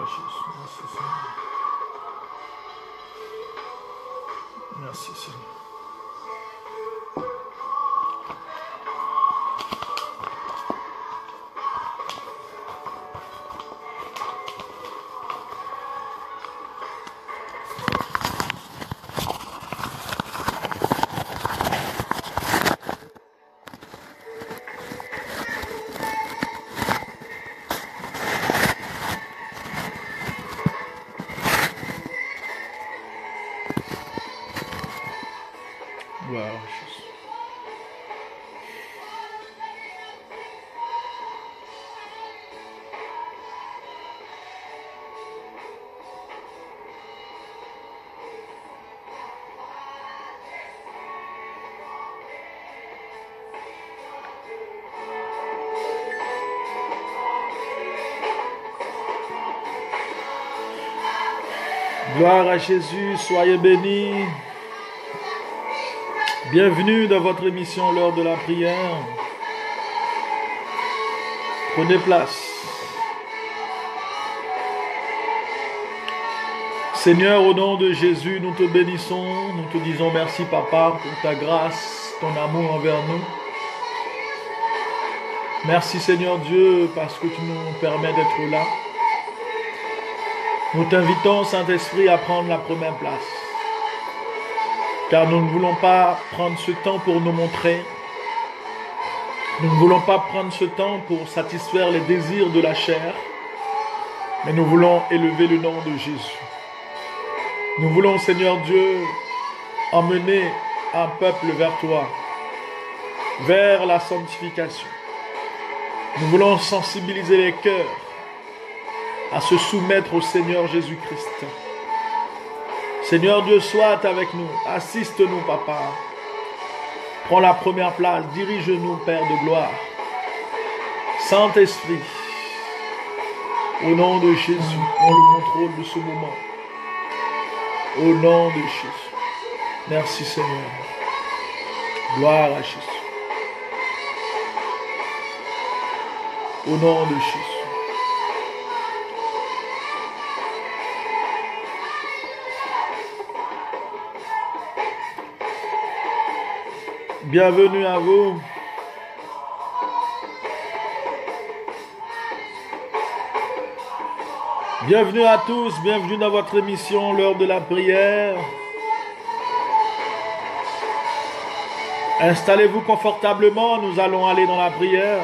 Jésus. Merci Seigneur. Merci Seigneur. Gloire à Jésus. Gloire à Jésus, soyez bénis. Bienvenue dans votre émission L'heure de la prière. Prenez place. Seigneur, au nom de Jésus, nous te bénissons. Nous te disons merci, Papa, pour ta grâce, ton amour envers nous. Merci, Seigneur Dieu, parce que tu nous permets d'être là. Nous t'invitons, Saint-Esprit, à prendre la première place. Car nous ne voulons pas prendre ce temps pour nous montrer. Nous ne voulons pas prendre ce temps pour satisfaire les désirs de la chair. Mais nous voulons élever le nom de Jésus. Nous voulons, Seigneur Dieu, emmener un peuple vers toi, vers la sanctification. Nous voulons sensibiliser les cœurs à se soumettre au Seigneur Jésus-Christ. Seigneur Dieu, sois avec nous. Assiste-nous, Papa. Prends la première place. Dirige-nous, Père de gloire. Saint-Esprit, au nom de Jésus, prends le contrôle de ce moment. Au nom de Jésus. Merci, Seigneur. Gloire à Jésus. Au nom de Jésus. Bienvenue à vous. Bienvenue à tous, bienvenue dans votre émission L'heure de la prière. Installez-vous confortablement, nous allons aller dans la prière.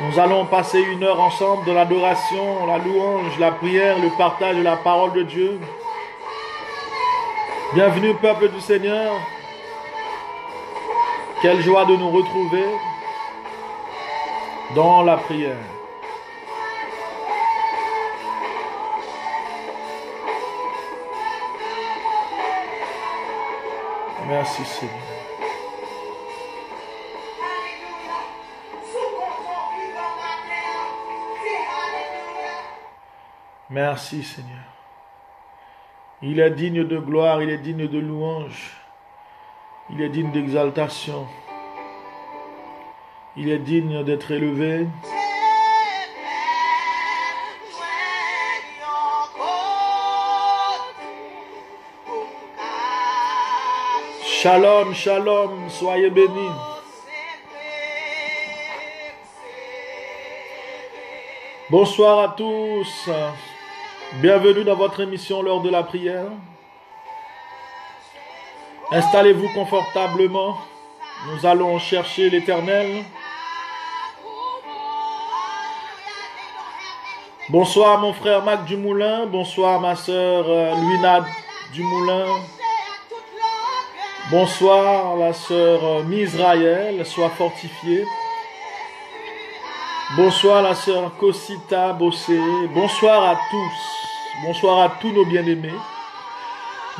Nous allons passer une heure ensemble dans l'adoration, la louange, la prière, le partage de la parole de Dieu. Bienvenue peuple du Seigneur. Quelle joie de nous retrouver dans la prière. Merci Seigneur. Merci Seigneur. Il est digne de gloire, il est digne de louange, il est digne d'exaltation, il est digne d'être élevé. Shalom, shalom, soyez bénis. Bonsoir à tous. Bienvenue dans votre émission L'heure de la prière. Installez-vous confortablement. Nous allons chercher l'Éternel. Bonsoir mon frère Mac Dumoulin. Bonsoir ma sœur Luina Dumoulin. Bonsoir la sœur Misraël. Sois fortifiée. Bonsoir la sœur Kosita Bossé. Bonsoir à tous. Bonsoir à tous nos bien-aimés.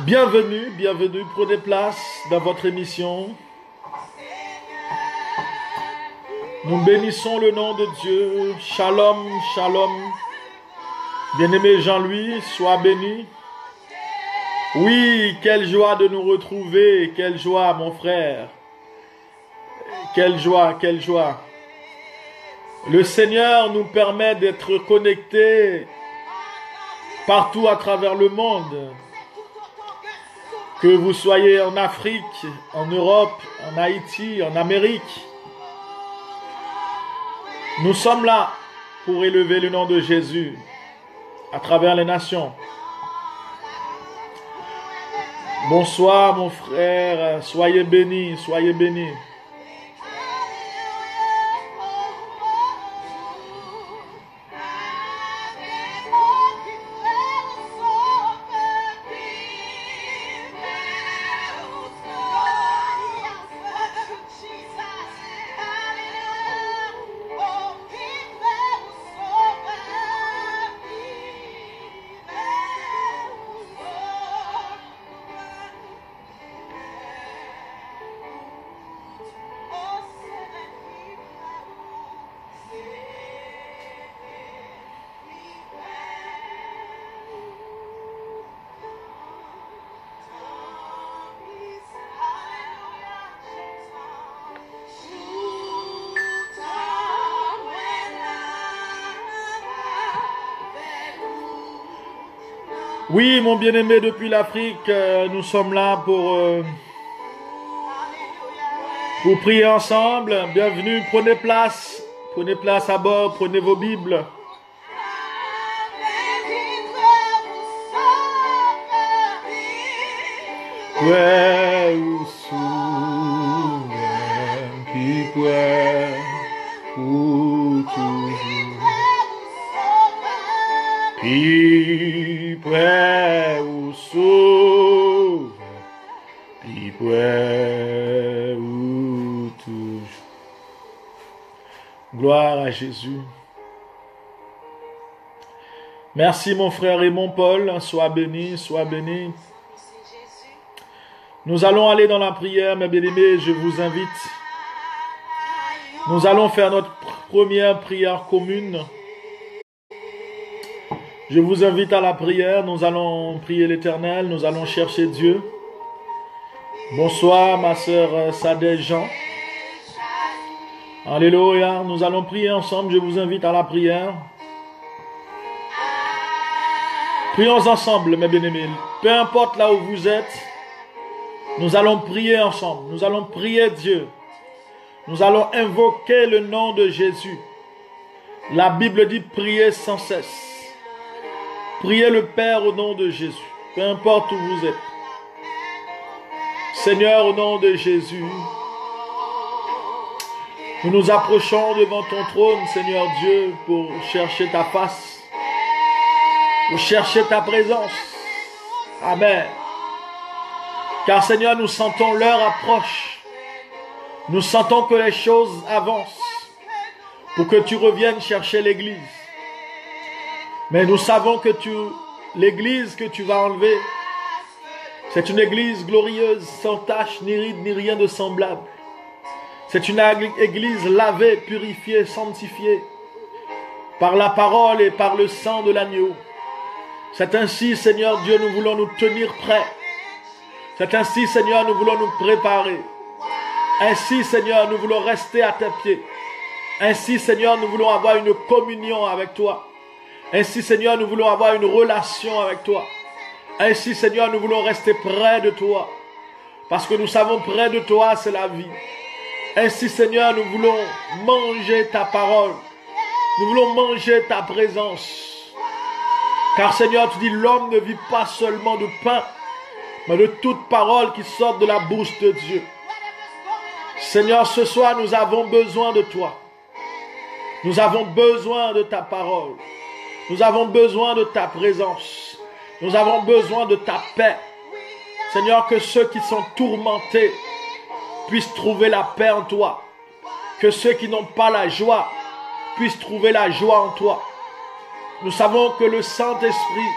Bienvenue, bienvenue. Prenez place dans votre émission. Nous bénissons le nom de Dieu. Shalom, shalom. Bien-aimé Jean-Louis, sois béni. Oui, quelle joie de nous retrouver. Quelle joie, mon frère. Quelle joie, quelle joie. Le Seigneur nous permet d'être connectés partout à travers le monde. Que vous soyez en Afrique, en Europe, en Haïti, en Amérique. Nous sommes là pour élever le nom de Jésus à travers les nations. Bonsoir mon frère, soyez bénis, soyez bénis. Oui, mon bien-aimé, depuis l'Afrique, nous sommes là pour prier ensemble. Bienvenue, prenez place à bord, prenez vos Bibles. Ouais, ou souvent, qui pourrait, ou toujours, qui pourrait, ou sauve, qui pourrait, ou toujours. Gloire à Jésus. Merci mon frère et mon Paul, sois béni, sois béni. Nous allons aller dans la prière, mes bien-aimés, je vous invite. Nous allons faire notre première prière commune. Je vous invite à la prière, nous allons prier l'Éternel, nous allons chercher Dieu. Bonsoir ma sœur Sadeh Jean. Alléluia, nous allons prier ensemble, je vous invite à la prière. Prions ensemble, mes bien-aimés, peu importe là où vous êtes. Nous allons prier ensemble. Nous allons prier Dieu. Nous allons invoquer le nom de Jésus. La Bible dit prier sans cesse. Priez le Père au nom de Jésus. Peu importe où vous êtes. Seigneur, au nom de Jésus, nous nous approchons devant ton trône, Seigneur Dieu, pour chercher ta face. Pour chercher ta présence. Amen. Car Seigneur, nous sentons l'heure approche. Nous sentons que les choses avancent pour que tu reviennes chercher l'église. Mais nous savons que l'église que tu vas enlever, c'est une église glorieuse, sans tache, ni ride, ni rien de semblable. C'est une église lavée, purifiée, sanctifiée par la parole et par le sang de l'agneau. C'est ainsi, Seigneur Dieu, nous voulons nous tenir prêts. C'est ainsi, Seigneur, nous voulons nous préparer. Ainsi, Seigneur, nous voulons rester à tes pieds. Ainsi, Seigneur, nous voulons avoir une communion avec toi. Ainsi, Seigneur, nous voulons avoir une relation avec toi. Ainsi, Seigneur, nous voulons rester près de toi. Parce que nous savons près de toi, c'est la vie. Ainsi, Seigneur, nous voulons manger ta parole. Nous voulons manger ta présence. Car, Seigneur, tu dis, l'homme ne vit pas seulement de pain, mais de toute parole qui sort de la bouche de Dieu. Seigneur, ce soir, nous avons besoin de toi. Nous avons besoin de ta parole. Nous avons besoin de ta présence. Nous avons besoin de ta paix. Seigneur, que ceux qui sont tourmentés puissent trouver la paix en toi. Que ceux qui n'ont pas la joie puissent trouver la joie en toi. Nous savons que le Saint-Esprit,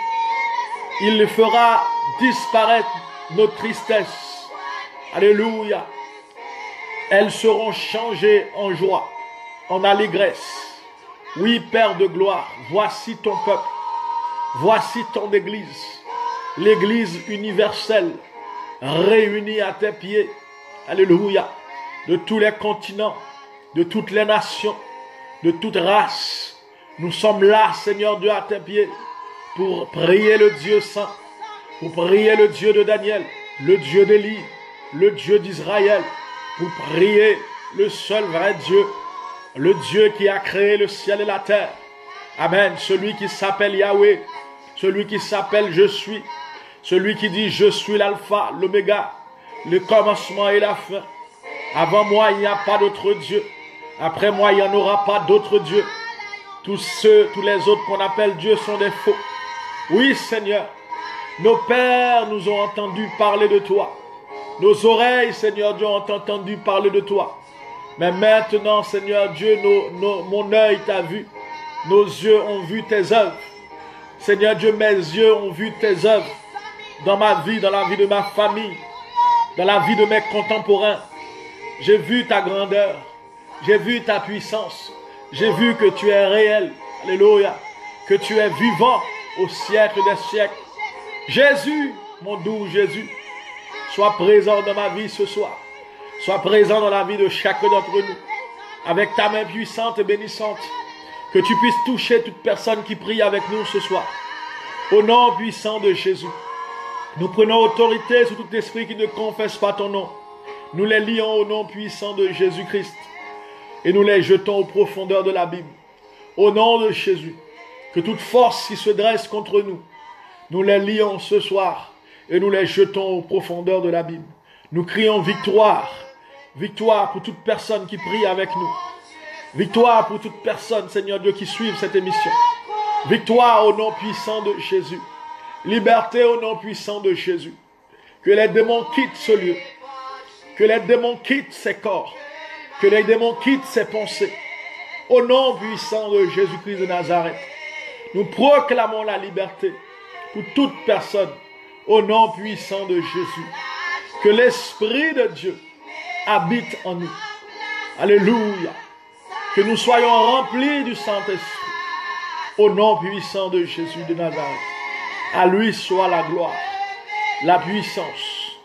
il fera disparaître nos tristesses. Alléluia. Elles seront changées en joie, en allégresse. Oui, Père de gloire, voici ton peuple. Voici ton église. L'église universelle, réunie à tes pieds. Alléluia. De tous les continents, de toutes les nations, de toute race. Nous sommes là, Seigneur Dieu, à tes pieds, pour prier le Dieu saint, pour prier le Dieu de Daniel, le Dieu d'Élie, le Dieu d'Israël, pour prier le seul vrai Dieu, le Dieu qui a créé le ciel et la terre. Amen. Celui qui s'appelle Yahweh, celui qui s'appelle Je suis, celui qui dit Je suis l'alpha, l'oméga, le commencement et la fin. Avant moi, il n'y a pas d'autre Dieu. Après moi, il n'y en aura pas d'autre Dieu. Tous les autres qu'on appelle Dieu sont des faux. Oui, Seigneur, nos pères nous ont entendu parler de toi. Nos oreilles, Seigneur Dieu, ont entendu parler de toi. Mais maintenant, Seigneur Dieu, mon œil t'a vu. Nos yeux ont vu tes œuvres. Seigneur Dieu, mes yeux ont vu tes œuvres dans ma vie, dans la vie de ma famille, dans la vie de mes contemporains. J'ai vu ta grandeur. J'ai vu ta puissance. J'ai vu que tu es réel. Alléluia. Que tu es vivant au siècle des siècles. Jésus, mon doux Jésus, sois présent dans ma vie ce soir. Sois présent dans la vie de chacun d'entre nous. Avec ta main puissante et bénissante. Que tu puisses toucher toute personne qui prie avec nous ce soir. Au nom puissant de Jésus. Nous prenons autorité sur tout esprit qui ne confesse pas ton nom. Nous les lions au nom puissant de Jésus-Christ. Et nous les jetons aux profondeurs de l'abîme. Au nom de Jésus. Que toute force qui se dresse contre nous, nous les lions ce soir. Et nous les jetons aux profondeurs de l'abîme. Nous crions victoire. Victoire pour toute personne qui prie avec nous. Victoire pour toute personne, Seigneur Dieu, qui suive cette émission. Victoire au nom puissant de Jésus. Liberté au nom puissant de Jésus. Que les démons quittent ce lieu. Que les démons quittent ces corps. Que les démons quittent ces pensées. Au nom puissant de Jésus-Christ de Nazareth. Nous proclamons la liberté pour toute personne. Au nom puissant de Jésus. Que l'Esprit de Dieu habite en nous. Alléluia. Que nous soyons remplis du Saint-Esprit. Au nom puissant de Jésus de Nazareth. À lui soit la gloire, la puissance.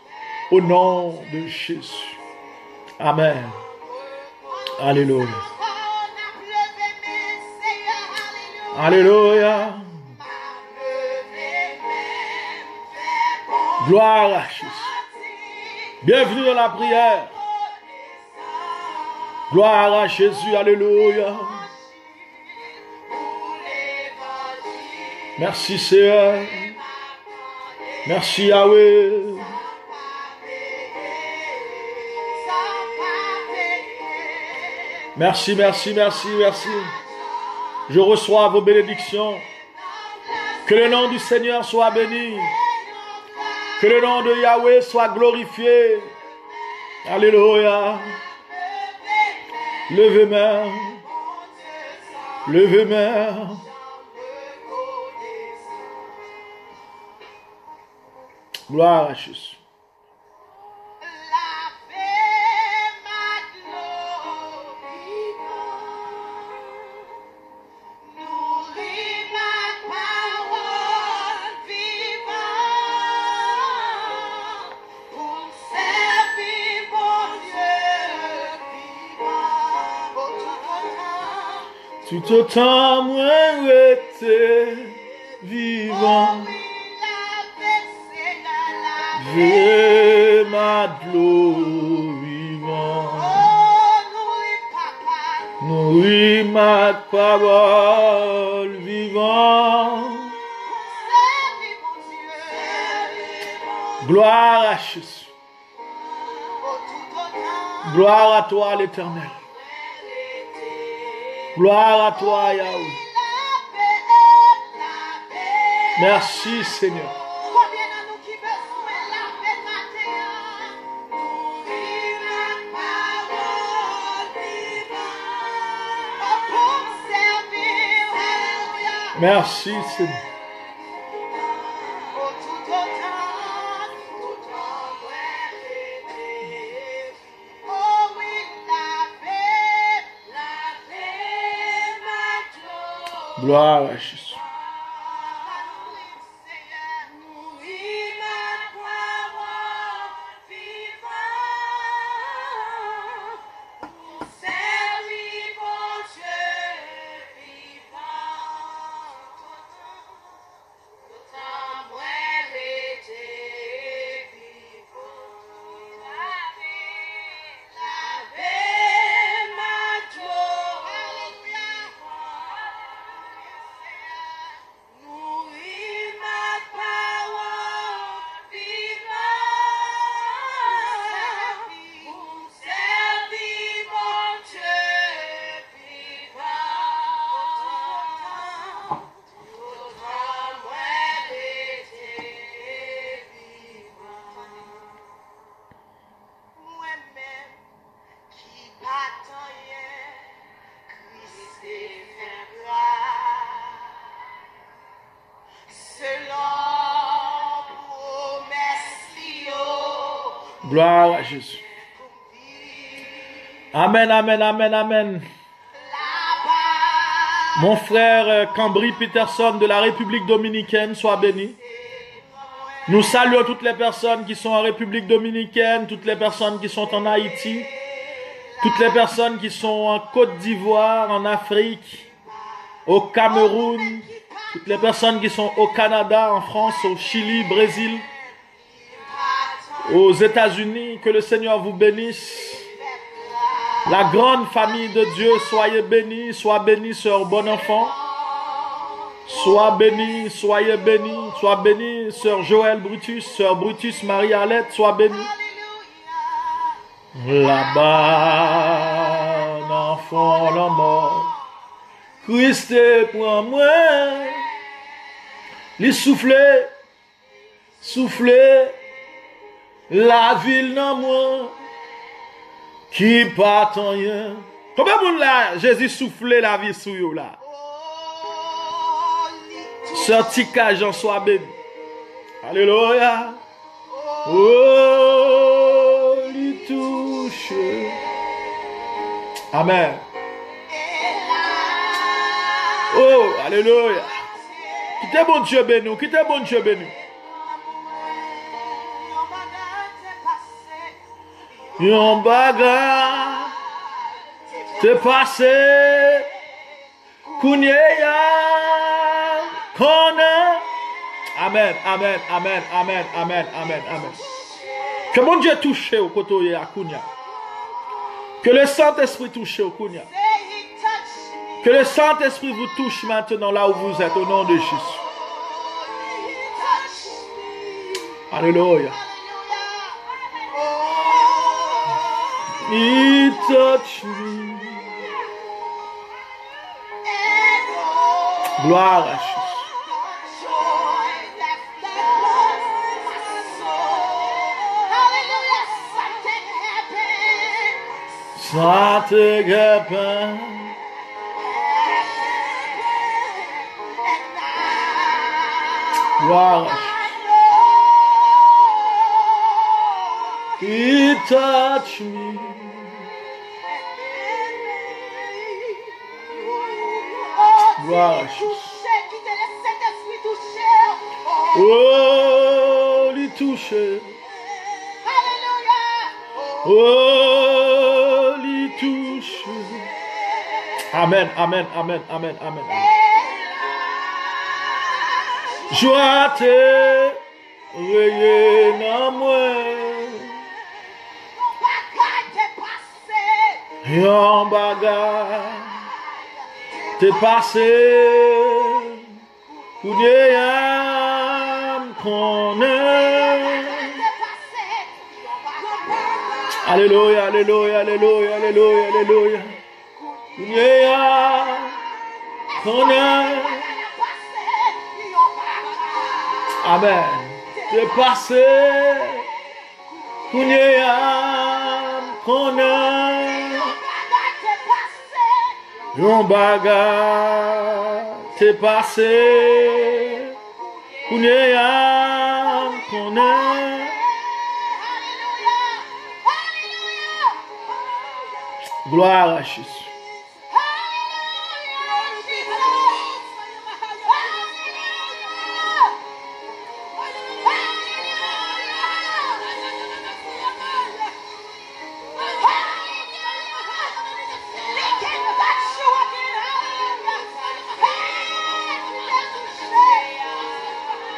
Au nom de Jésus. Amen. Alléluia. Alléluia. Gloire à Jésus. Bienvenue dans la prière. Gloire à Jésus. Alléluia. Merci Seigneur. Merci Yahweh. Merci, merci, merci, merci. Je reçois vos bénédictions. Que le nom du Seigneur soit béni. Que le nom de Yahweh soit glorifié. Alléluia. Levez main. Levez main. Gloire à Jésus. Tout autant moi été vivant, je m'adore vivant, nourris ma parole vivant. Gloire à Jésus. Gloire à toi l'Éternel. Gloire à toi, Yahweh. Merci, Seigneur. Merci, Seigneur. Gloire à Jésus. Gloire à Jésus. Amen, amen, amen, amen. Mon frère Cambry Peterson de la République Dominicaine, soit béni. Nous saluons toutes les personnes qui sont en République Dominicaine, toutes les personnes qui sont en Haïti, toutes les personnes qui sont en Côte d'Ivoire, en Afrique, au Cameroun, toutes les personnes qui sont au Canada, en France, au Chili, Brésil, aux États-Unis. Que le Seigneur vous bénisse. La grande famille de Dieu, soyez bénis, sois béni, sœur bon enfant. Sois béni, soyez béni, sois béni, sœur Joël Brutus, sœur Brutus Marie-Alette, sois béni. Là-bas, l'enfant, la mort, Christ pour moi, les souffler, souffler, la ville dans moi, qui pas tant rien. Combien de monde là, Jésus soufflait la vie sur vous là? Sœur Tika, j'en sois béni. Alléluia. Oh, lui touche. Amen. Oh, alléluia. Qui t'est bon Dieu béni, qui t'est bon Dieu béni. Yon bagarre t'es passé. Kounyea. Amen, amen, amen, amen, amen, amen, amen. Que mon Dieu touche au côté à Kounia. Que le Saint-Esprit touche au Kounia. Que le Saint-Esprit vous touche maintenant là où vous êtes au nom de Jésus. Alléluia. He touched me. Gloire à Jésus. Ça te guépin. Gloire à Jésus. He touched me. Gloire à Jésus. Oh, lui toucher. Oh, lui toucher. Amen, amen, amen, amen, amen. Joie te rayonne en moi. Yon bagarre t'es passé. Kounyea connaît. Alléluia, alléluia, alléluia, alléluia, alléluia. Kounyea connaît. Amen. T'es passé. Kounyea connaît. Yon bagarre t'es passé. Kounyea connaît. Gloire à Jésus.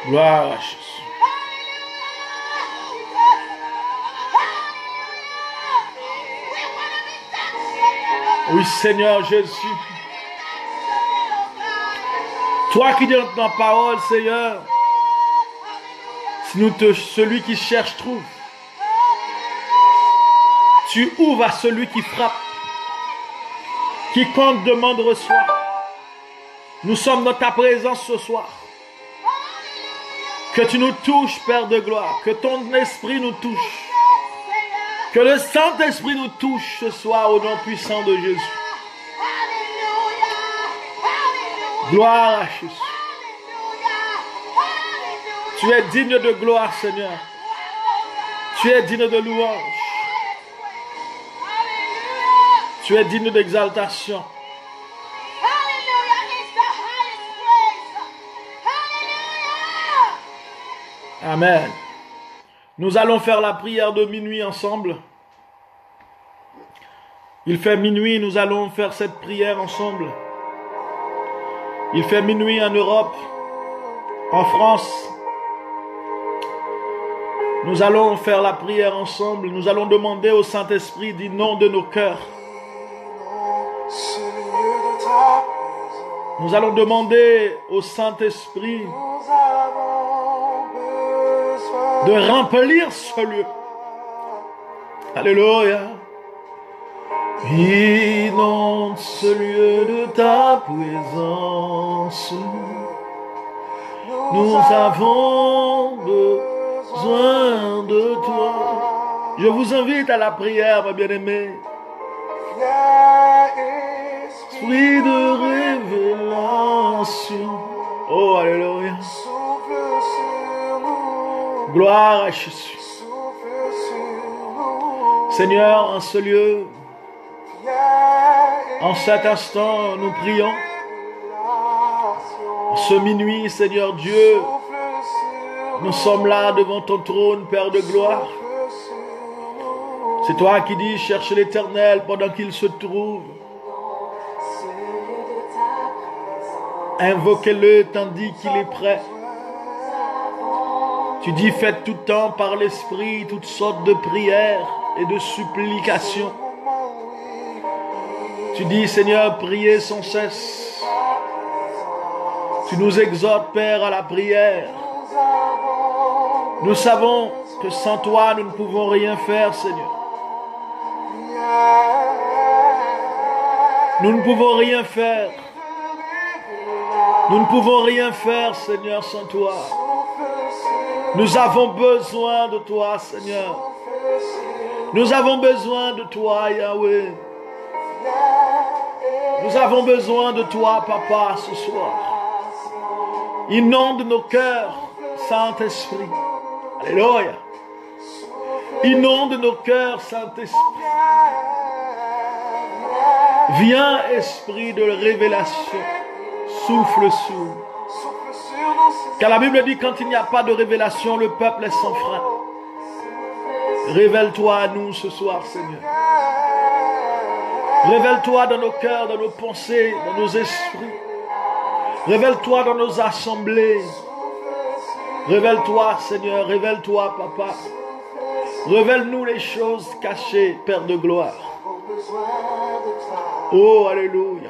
Gloire à Jésus. Oui, Seigneur Jésus. Toi qui dis dans ta parole, Seigneur, celui qui cherche trouve. Tu ouvres à celui qui frappe. Quiconque demande reçoit. Nous sommes dans ta présence ce soir. Que tu nous touches, Père de gloire. Que ton esprit nous touche. Que le Saint-Esprit nous touche ce soir au nom puissant de Jésus. Gloire à Jésus. Tu es digne de gloire, Seigneur. Tu es digne de louange. Tu es digne d'exaltation. Amen. Nous allons faire la prière de minuit ensemble. Il fait minuit, nous allons faire cette prière ensemble. Il fait minuit en Europe, en France. Nous allons faire la prière ensemble. Nous allons demander au Saint-Esprit d'inonder nos cœurs. Nous allons demander au Saint-Esprit de remplir ce lieu. Alléluia. Inonde ce lieu de ta présence. Nous avons besoin de toi. Je vous invite à la prière, mes bien-aimés. Esprit de révélation. Oh, alléluia. Gloire à Jésus. Seigneur, en ce lieu, en cet instant, nous prions. En ce minuit, Seigneur Dieu, nous sommes là devant ton trône, Père de gloire. C'est toi qui dis, cherche l'Éternel pendant qu'il se trouve. Invoquez-le tandis qu'il est prêt. Tu dis, faites tout temps par l'Esprit toutes sortes de prières et de supplications. Tu dis, Seigneur, priez sans cesse. Tu nous exhortes, Père, à la prière. Nous savons que sans toi, nous ne pouvons rien faire, Seigneur. Nous ne pouvons rien faire. Nous ne pouvons rien faire, Seigneur, sans toi. Nous avons besoin de toi, Seigneur. Nous avons besoin de toi, Yahweh. Nous avons besoin de toi, Papa, ce soir. Inonde nos cœurs, Saint-Esprit. Alléluia. Inonde nos cœurs, Saint-Esprit. Viens, Esprit de révélation. Souffle sur nous. Car la Bible dit, quand il n'y a pas de révélation, le peuple est sans frein. Révèle-toi à nous ce soir, Seigneur. Révèle-toi dans nos cœurs, dans nos pensées, dans nos esprits. Révèle-toi dans nos assemblées. Révèle-toi, Seigneur. Révèle-toi, Papa. Révèle-nous les choses cachées, Père de gloire. Oh, alléluia.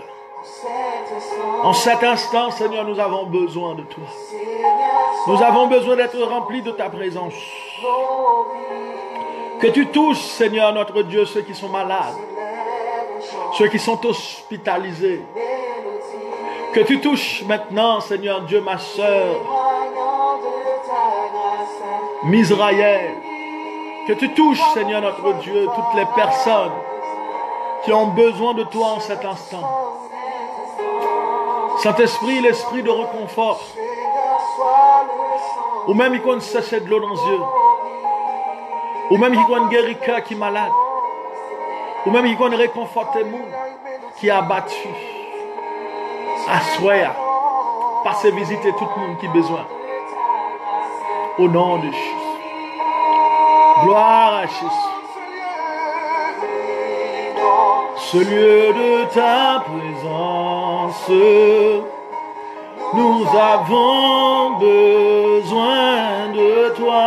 En cet instant, Seigneur, nous avons besoin de toi. Nous avons besoin d'être remplis de ta présence. Que tu touches, Seigneur, notre Dieu, ceux qui sont malades, ceux qui sont hospitalisés. Que tu touches maintenant, Seigneur Dieu, ma sœur, Misraël. Que tu touches, Seigneur notre Dieu, toutes les personnes qui ont besoin de toi en cet instant. Saint-Esprit, l'esprit de réconfort. Ou même il compte sécher de l'eau dans les yeux. Ou même il compte guérir quelqu'un qui est malade. Ou même il compte réconforter monde qui est abattu. Assoya. Passez visiter tout le monde qui a besoin. Au nom de Jésus. Gloire à Jésus. Ce lieu de ta présence, nous avons besoin de toi.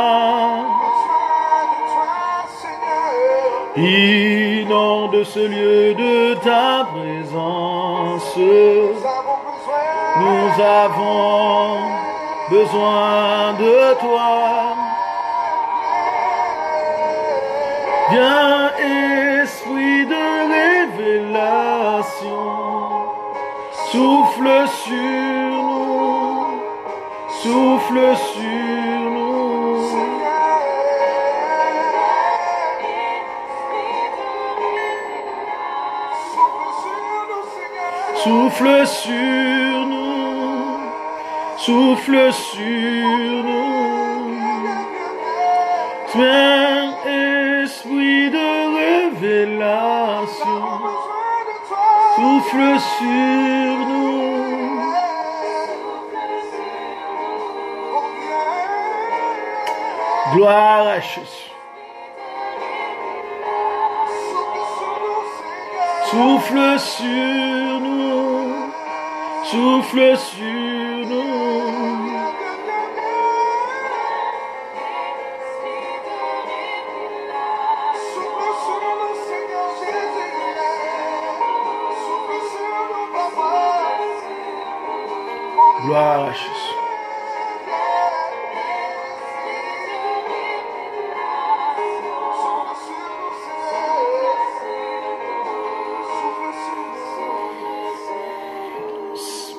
Inonde ce lieu de ta présence, nous avons besoin de toi. Viens, esprit de révélation, souffle sur nous, souffle sur nous. Souffle sur nous, souffle sur nous. Viens, révélation. Souffle sur nous. Gloire à Jésus. Souffle sur nous. Souffle sur nous. Gloire à Jésus.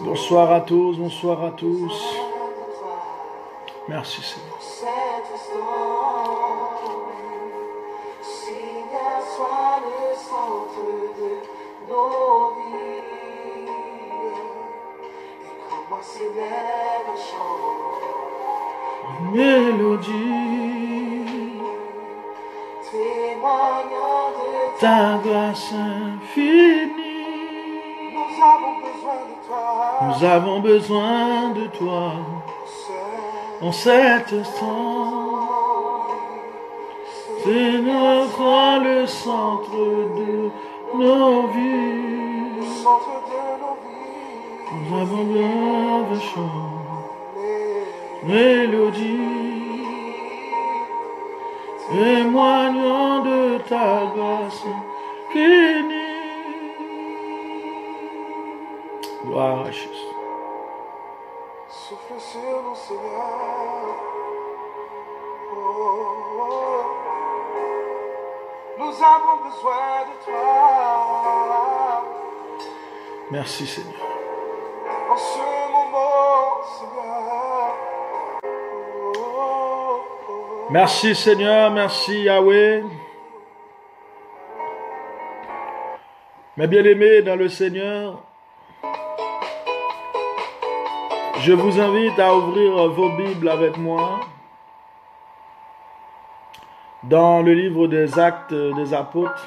Bonsoir à tous, bonsoir à tous. Merci Seigneur. Seigneur, sois le centre de nos vies. Et comment s'élève un chant, Mélodie, témoignant de ta grâce infinie. nous avons besoin de toi. Nous avons besoin de toi en cet instant. Seigneur, sois le centre de nos vies. Centre de nos vies. Nous avons besoin de chant, mélodie, témoignant de ta grâce infinie. Gloire à Jésus. Souffle sur nous, Seigneur. Oh, oh. Nous avons besoin de toi. Merci Seigneur. En ce moment, Seigneur. Oh, oh. Merci Seigneur, merci Yahweh. Mes bien-aimés dans le Seigneur, je vous invite à ouvrir vos Bibles avec moi dans le livre des Actes des Apôtres.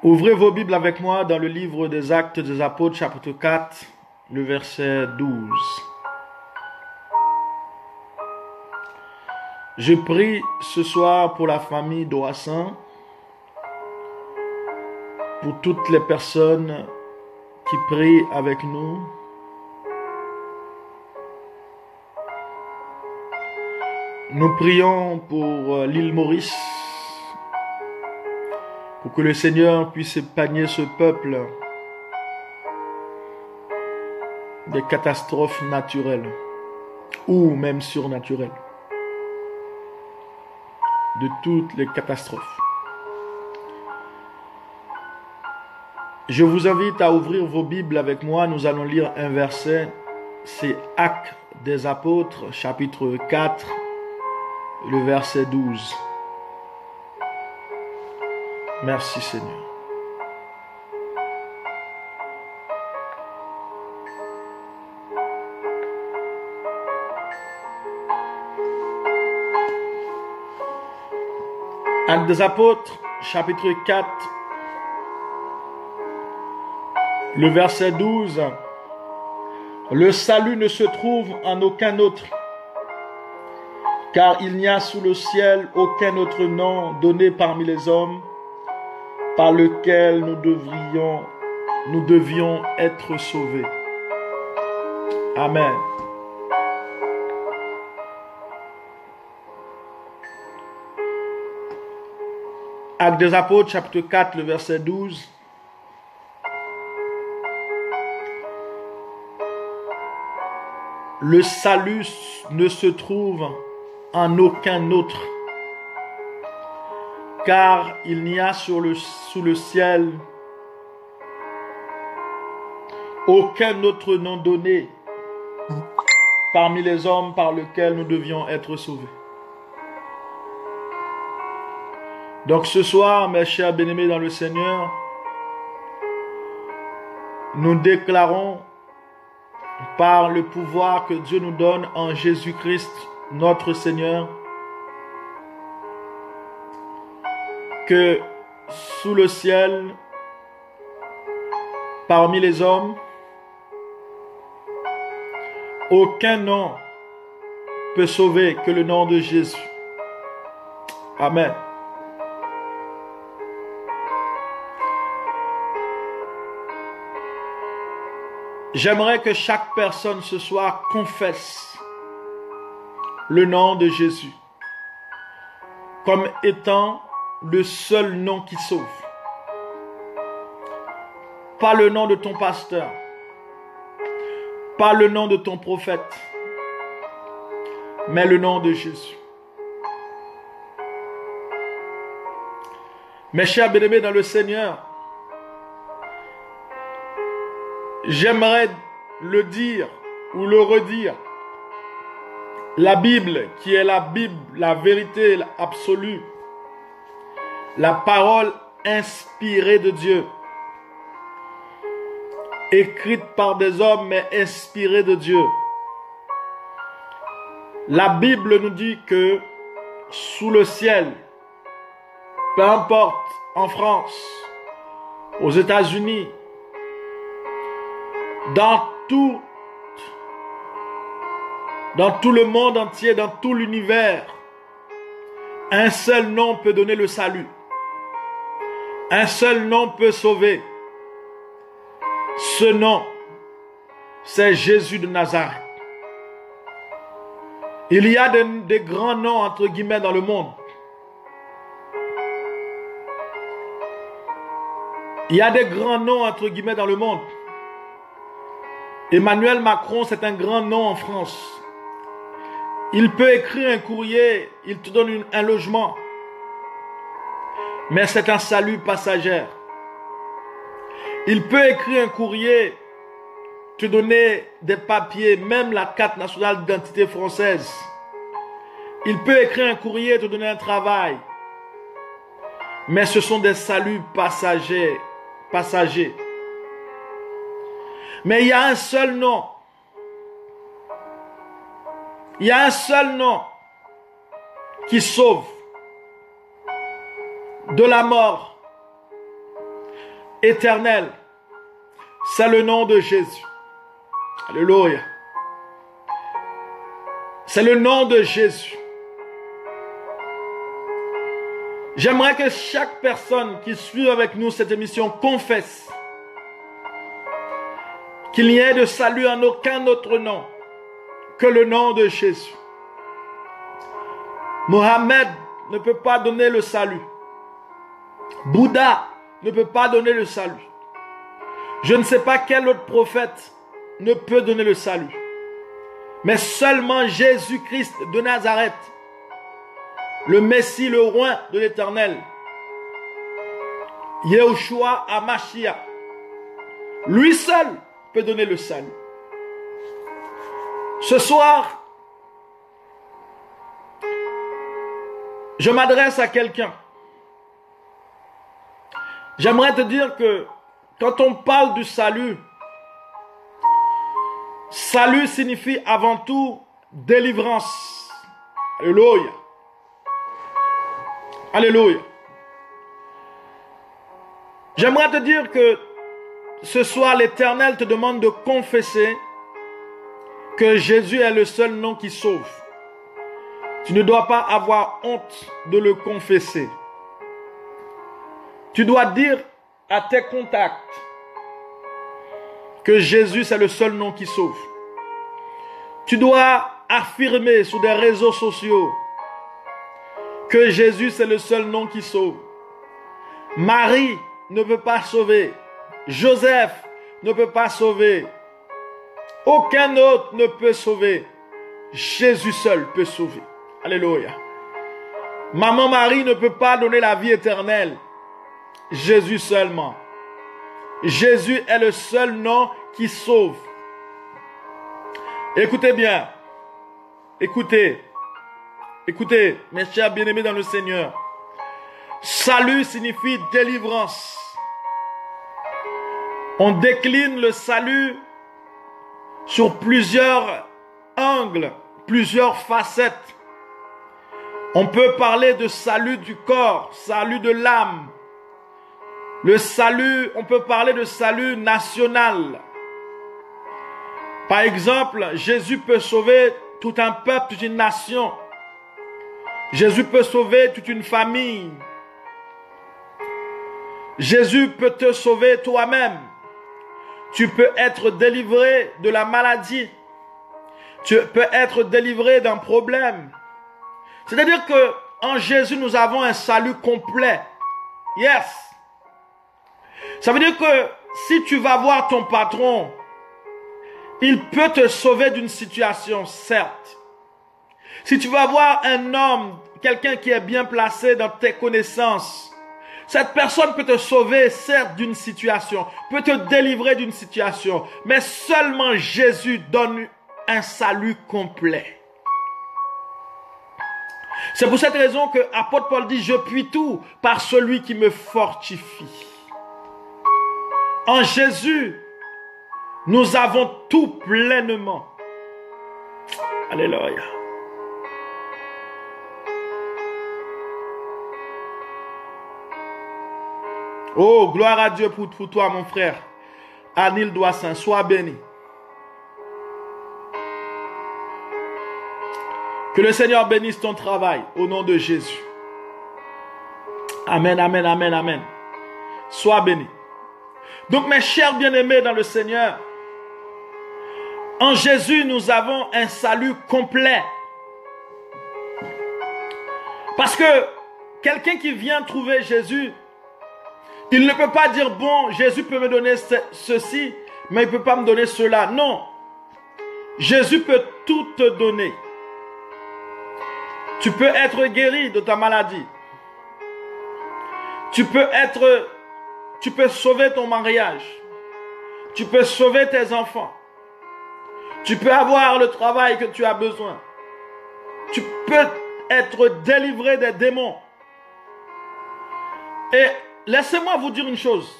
Ouvrez vos Bibles avec moi dans le livre des Actes des Apôtres, chapitre 4, le verset 12. Je prie ce soir pour la famille d'Oassin, pour toutes les personnes qui prient avec nous. Nous prions pour l'île Maurice, pour que le Seigneur puisse épargner ce peuple des catastrophes naturelles ou même surnaturelles, de toutes les catastrophes. Je vous invite à ouvrir vos Bibles avec moi. Nous allons lire un verset. C'est Actes des Apôtres, chapitre 4, le verset 12. Merci Seigneur. Actes des Apôtres, chapitre 4, le verset 12. Le salut ne se trouve en aucun autre, car il n'y a sous le ciel aucun autre nom donné parmi les hommes par lequel nous devions être sauvés. Amen. Actes des Apôtres, chapitre 4, le verset 12. Le salut ne se trouve en aucun autre, car il n'y a sous le ciel aucun autre nom donné parmi les hommes par lequel nous devions être sauvés. Donc ce soir, mes chers bien-aimés dans le Seigneur, nous déclarons par le pouvoir que Dieu nous donne en Jésus-Christ notre Seigneur, que sous le ciel, parmi les hommes, aucun nom peut sauver que le nom de Jésus. Amen. J'aimerais que chaque personne ce soir confesse le nom de Jésus comme étant le seul nom qui sauve. Pas le nom de ton pasteur, pas le nom de ton prophète, mais le nom de Jésus. Mes chers bien-aimés dans le Seigneur, j'aimerais le dire ou le redire. La Bible, qui est la Bible, la vérité absolue, la parole inspirée de Dieu, écrite par des hommes mais inspirée de Dieu. La Bible nous dit que sous le ciel, peu importe, en France, aux États-Unis, dans tout le monde entier, dans tout l'univers, un seul nom peut donner le salut. Un seul nom peut sauver. Ce nom, c'est Jésus de Nazareth. Il y a des grands noms, entre guillemets, dans le monde. Il y a des grands noms, entre guillemets, dans le monde. Emmanuel Macron, c'est un grand nom en France. Il peut écrire un courrier, il te donne un logement. Mais c'est un salut passager. Il peut écrire un courrier, te donner des papiers, même la carte nationale d'identité française. Il peut écrire un courrier, te donner un travail. Mais ce sont des saluts passagers. Mais il y a un seul nom. Il y a un seul nom qui sauve de la mort éternelle. C'est le nom de Jésus. Alléluia. C'est le nom de Jésus. J'aimerais que chaque personne qui suit avec nous cette émission confesse qu'il n'y ait de salut en aucun autre nom que le nom de Jésus. Mohammed ne peut pas donner le salut. Bouddha ne peut pas donner le salut. Je ne sais pas quel autre prophète ne peut donner le salut. Mais seulement Jésus-Christ de Nazareth, le Messie, le roi de l'Éternel, Yahushua HaMashiach, lui seul peut donner le salut. Ce soir, je m'adresse à quelqu'un. J'aimerais te dire que quand on parle du salut, salut signifie avant tout délivrance. Alléluia. Alléluia. J'aimerais te dire que ce soir, l'Éternel te demande de confesser que Jésus est le seul nom qui sauve. Tu ne dois pas avoir honte de le confesser. Tu dois dire à tes contacts que Jésus c'est le seul nom qui sauve. Tu dois affirmer sur des réseaux sociaux que Jésus c'est le seul nom qui sauve. Marie ne peut pas sauver. Joseph ne peut pas sauver. Aucun autre ne peut sauver. Jésus seul peut sauver. Alléluia. Maman Marie ne peut pas donner la vie éternelle. Jésus seulement. Jésus est le seul nom qui sauve. Écoutez bien. Écoutez. Écoutez, mes chers bien-aimés dans le Seigneur. Salut signifie délivrance. On décline le salut sur plusieurs angles, plusieurs facettes. On peut parler de salut du corps, salut de l'âme. Le salut, on peut parler de salut national. Par exemple, Jésus peut sauver tout un peuple, toute une nation. Jésus peut sauver toute une famille. Jésus peut te sauver toi-même. Tu peux être délivré de la maladie. Tu peux être délivré d'un problème. C'est-à-dire que en Jésus, nous avons un salut complet. Yes. Ça veut dire que si tu vas voir ton patron, il peut te sauver d'une situation, certes. Si tu vas voir un homme, quelqu'un qui est bien placé dans tes connaissances, cette personne peut te sauver, certes, d'une situation, peut te délivrer d'une situation, mais seulement Jésus donne un salut complet. C'est pour cette raison que l'apôtre Paul dit, je puis tout par celui qui me fortifie. En Jésus, nous avons tout pleinement. Alléluia. Oh, gloire à Dieu pour toi, mon frère. Anil Doissin, sois béni. Que le Seigneur bénisse ton travail au nom de Jésus. Amen, amen, amen, amen. Sois béni. Donc, mes chers bien-aimés dans le Seigneur, en Jésus, nous avons un salut complet. Parce que quelqu'un qui vient trouver Jésus, il ne peut pas dire, bon, Jésus peut me donner ceci, mais il ne peut pas me donner cela. Non. Jésus peut tout te donner. Tu peux être guéri de ta maladie. Tu peux sauver ton mariage. Tu peux sauver tes enfants. Tu peux avoir le travail que tu as besoin. Tu peux être délivré des démons. Et laissez-moi vous dire une chose.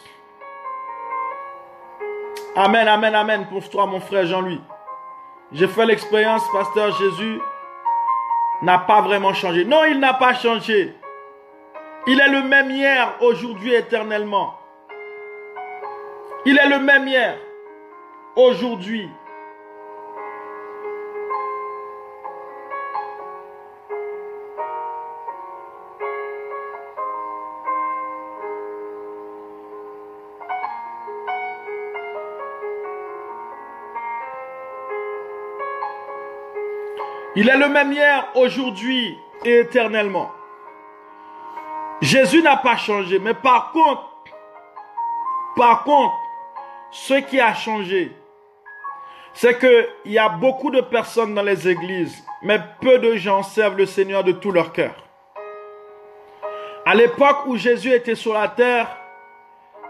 Amen, amen, amen pour toi, mon frère Jean-Louis. J'ai fait l'expérience, pasteur Jésus n'a pas vraiment changé. Non, il n'a pas changé. Il est le même hier, aujourd'hui, éternellement. Il est le même hier, aujourd'hui. Il est le même hier, aujourd'hui et éternellement. Jésus n'a pas changé, mais par contre, ce qui a changé, c'est qu'il y a beaucoup de personnes dans les églises, mais peu de gens servent le Seigneur de tout leur cœur. À l'époque où Jésus était sur la terre,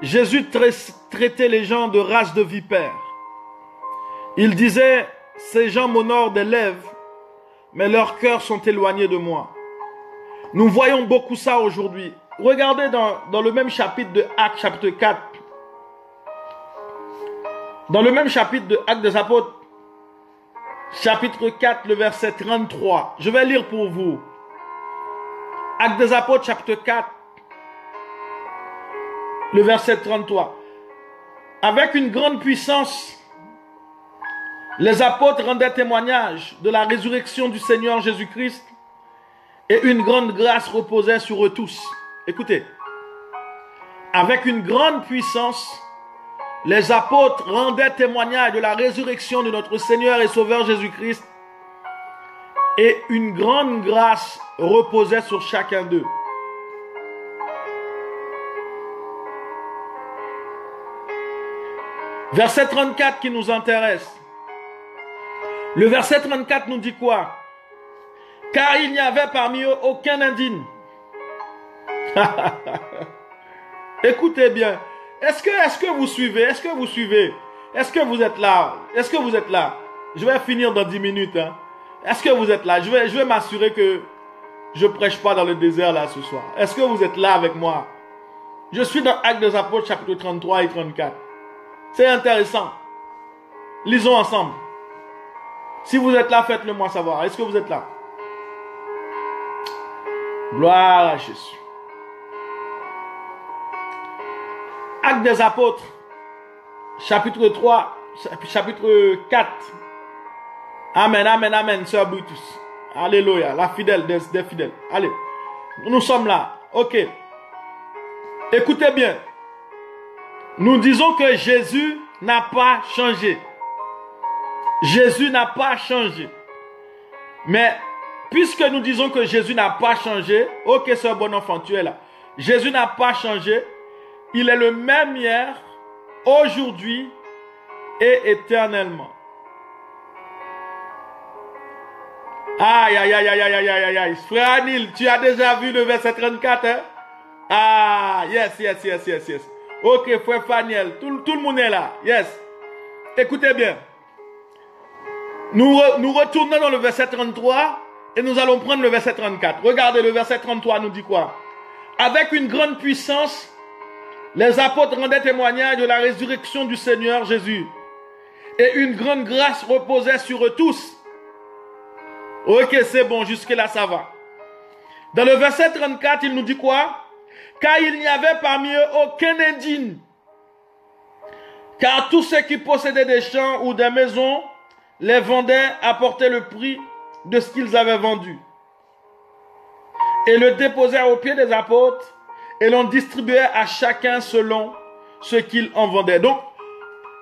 Jésus traitait les gens de race de vipères. Il disait, ces gens m'honorent des lèvres, mais leurs cœurs sont éloignés de moi. Nous voyons beaucoup ça aujourd'hui. Regardez dans le même chapitre de Actes, chapitre 4. Dans le même chapitre de Actes des Apôtres, chapitre 4, le verset 33. Je vais lire pour vous. Actes des Apôtres, chapitre 4, le verset 33. Avec une grande puissance, les apôtres rendaient témoignage de la résurrection du Seigneur Jésus-Christ et une grande grâce reposait sur eux tous. Écoutez, avec une grande puissance, les apôtres rendaient témoignage de la résurrection de notre Seigneur et Sauveur Jésus-Christ et une grande grâce reposait sur chacun d'eux. Verset 34 qui nous intéresse. Le verset 34 nous dit quoi? Car il n'y avait parmi eux aucun indigne. Écoutez bien. Est-ce que vous suivez? Est-ce que vous suivez? Est-ce que vous êtes là? Est-ce que vous êtes là? Je vais finir dans 10 minutes. Hein. Est-ce que vous êtes là? Je vais m'assurer que je ne prêche pas dans le désert là ce soir. Est-ce que vous êtes là avec moi? Je suis dans Actes des Apôtres chapitre 33 et 34. C'est intéressant. Lisons ensemble. Si vous êtes là, faites-le moi savoir. Est-ce que vous êtes là? Gloire à Jésus. Actes des apôtres, chapitre 3, chapitre 4. Amen, amen, amen, sœur Brutus. Alléluia, la fidèle des fidèles. Allez, nous sommes là. Ok. Écoutez bien. Nous disons que Jésus n'a pas changé. Jésus n'a pas changé. Mais puisque nous disons que Jésus n'a pas changé, ok, sœur bon enfant, tu es là. Jésus n'a pas changé. Il est le même hier, aujourd'hui et éternellement. Aïe, aïe, aïe, aïe, aïe, aïe, aïe, aïe. Frère Anil, tu as déjà vu le verset 34, hein? Ah, yes, yes, yes, yes, yes. Ok, frère Faniel, tout le monde est là. Yes. Écoutez bien. Nous retournons dans le verset 33 et nous allons prendre le verset 34. Regardez, le verset 33 nous dit quoi? Avec une grande puissance, les apôtres rendaient témoignage de la résurrection du Seigneur Jésus. Et une grande grâce reposait sur eux tous. Ok, c'est bon, jusque-là ça va. Dans le verset 34, il nous dit quoi? Car il n'y avait parmi eux aucun indigne. Car tous ceux qui possédaient des champs ou des maisons les vendaient, apportaient le prix de ce qu'ils avaient vendu. Et le déposèrent aux pieds des apôtres et l'on distribuait à chacun selon ce qu'il en vendait. Donc,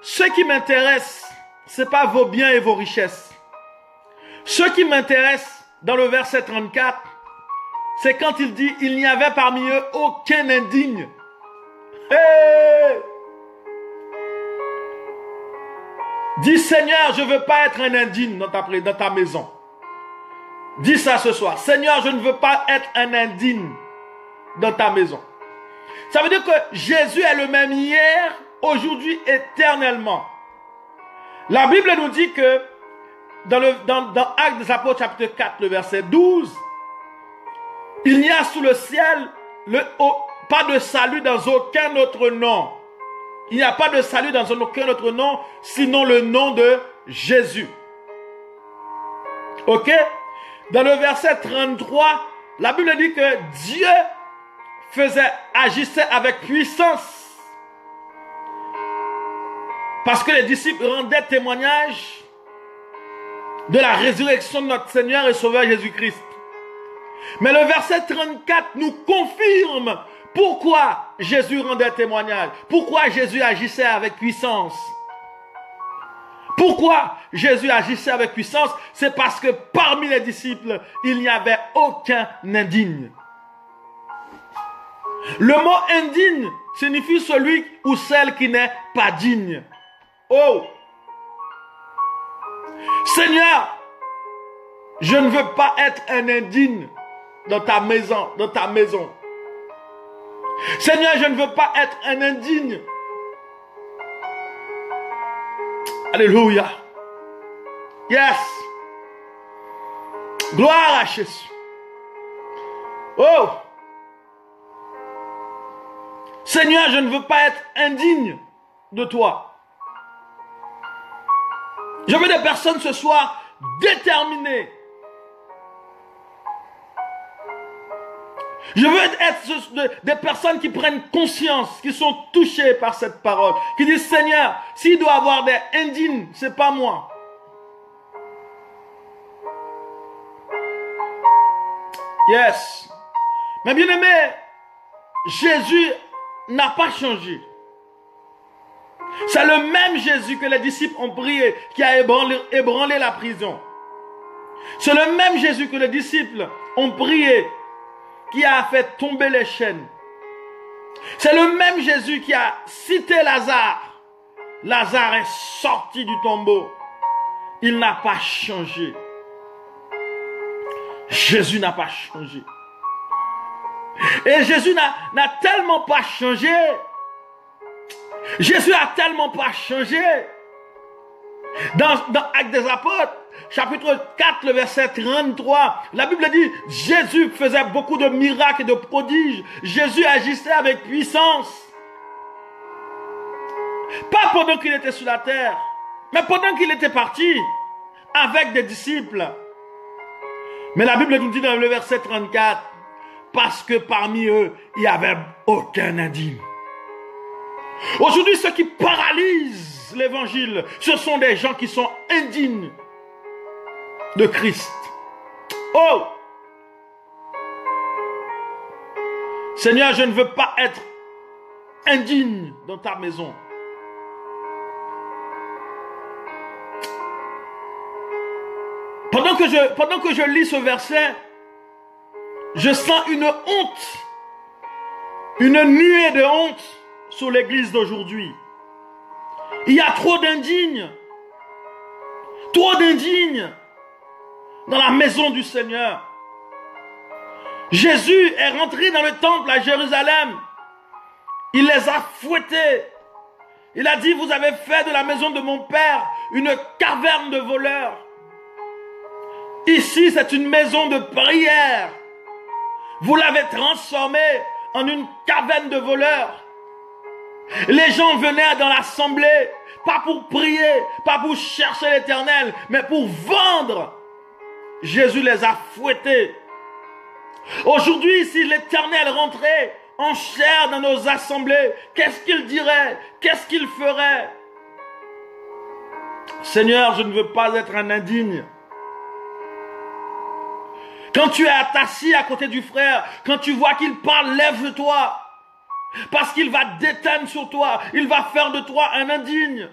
ce qui m'intéresse, ce n'est pas vos biens et vos richesses. Ce qui m'intéresse dans le verset 34, c'est quand il dit, il n'y avait parmi eux aucun indigne. Hey! Dis Seigneur, je ne veux pas être un indigne dans ta maison. Dis ça ce soir. Seigneur, je ne veux pas être un indigne dans ta maison. Ça veut dire que Jésus est le même hier, aujourd'hui, éternellement. La Bible nous dit que dans Actes des Apôtres chapitre 4, le verset 12, il n'y a sous le ciel pas de salut dans aucun autre nom. Il n'y a pas de salut dans aucun autre nom, sinon le nom de Jésus. Ok? Dans le verset 33, la Bible dit que Dieu agissait avec puissance. Parce que les disciples rendaient témoignage de la résurrection de notre Seigneur et Sauveur Jésus-Christ. Mais le verset 34 nous confirme pourquoi Jésus rendait témoignage. Pourquoi Jésus agissait avec puissance. Pourquoi Jésus agissait avec puissance? C'est parce que parmi les disciples, il n'y avait aucun indigne. Le mot indigne signifie celui ou celle qui n'est pas digne. Oh! Seigneur, je ne veux pas être un indigne dans ta maison. Seigneur, je ne veux pas être un indigne. Alléluia. Yes. Gloire à Jésus. Oh. Seigneur, je ne veux pas être indigne de toi. Je veux des personnes ce soir déterminées. Je veux être des personnes qui prennent conscience, qui sont touchées par cette parole, qui disent Seigneur, s'il doit y avoir des indignes, c'est pas moi. Yes. Mais bien aimé, Jésus n'a pas changé. C'est le même Jésus que les disciples ont prié, qui a ébranlé la prison. C'est le même Jésus que les disciples ont prié, qui a fait tomber les chaînes. C'est le même Jésus qui a cité Lazare. Lazare est sorti du tombeau. Il n'a pas changé. Jésus n'a pas changé. Et Jésus n'a tellement pas changé. Jésus a tellement pas changé. Dans Actes des Apôtres, chapitre 4, le verset 33, la Bible dit, Jésus faisait beaucoup de miracles et de prodiges. Jésus agissait avec puissance. Pas pendant qu'il était sur la terre, mais pendant qu'il était parti. avec des disciples. Mais la Bible nous dit dans le verset 34, parce que parmi eux, il n'y avait aucun indigne. Aujourd'hui, ce qui paralyse l'évangile, ce sont des gens qui sont indignes de Christ. Oh! Seigneur, je ne veux pas être indigne dans ta maison. Pendant que je lis ce verset, je sens une honte, une nuée de honte sur l'église d'aujourd'hui. Il y a trop d'indignes dans la maison du Seigneur. Jésus est rentré dans le temple à Jérusalem. Il les a fouettés. Il a dit, vous avez fait de la maison de mon père une caverne de voleurs. Ici, c'est une maison de prière. Vous l'avez transformée en une caverne de voleurs. Les gens venaient dans l'assemblée, pas pour prier, pas pour chercher l'Éternel, mais pour vendre. Jésus les a fouettés. Aujourd'hui, si l'Éternel rentrait en chair dans nos assemblées, qu'est-ce qu'il dirait? Qu'est-ce qu'il ferait? Seigneur, je ne veux pas être un indigne. Quand tu es assis à côté du frère, quand tu vois qu'il parle, lève-toi. Parce qu'il va déteindre sur toi. Il va faire de toi un indigne.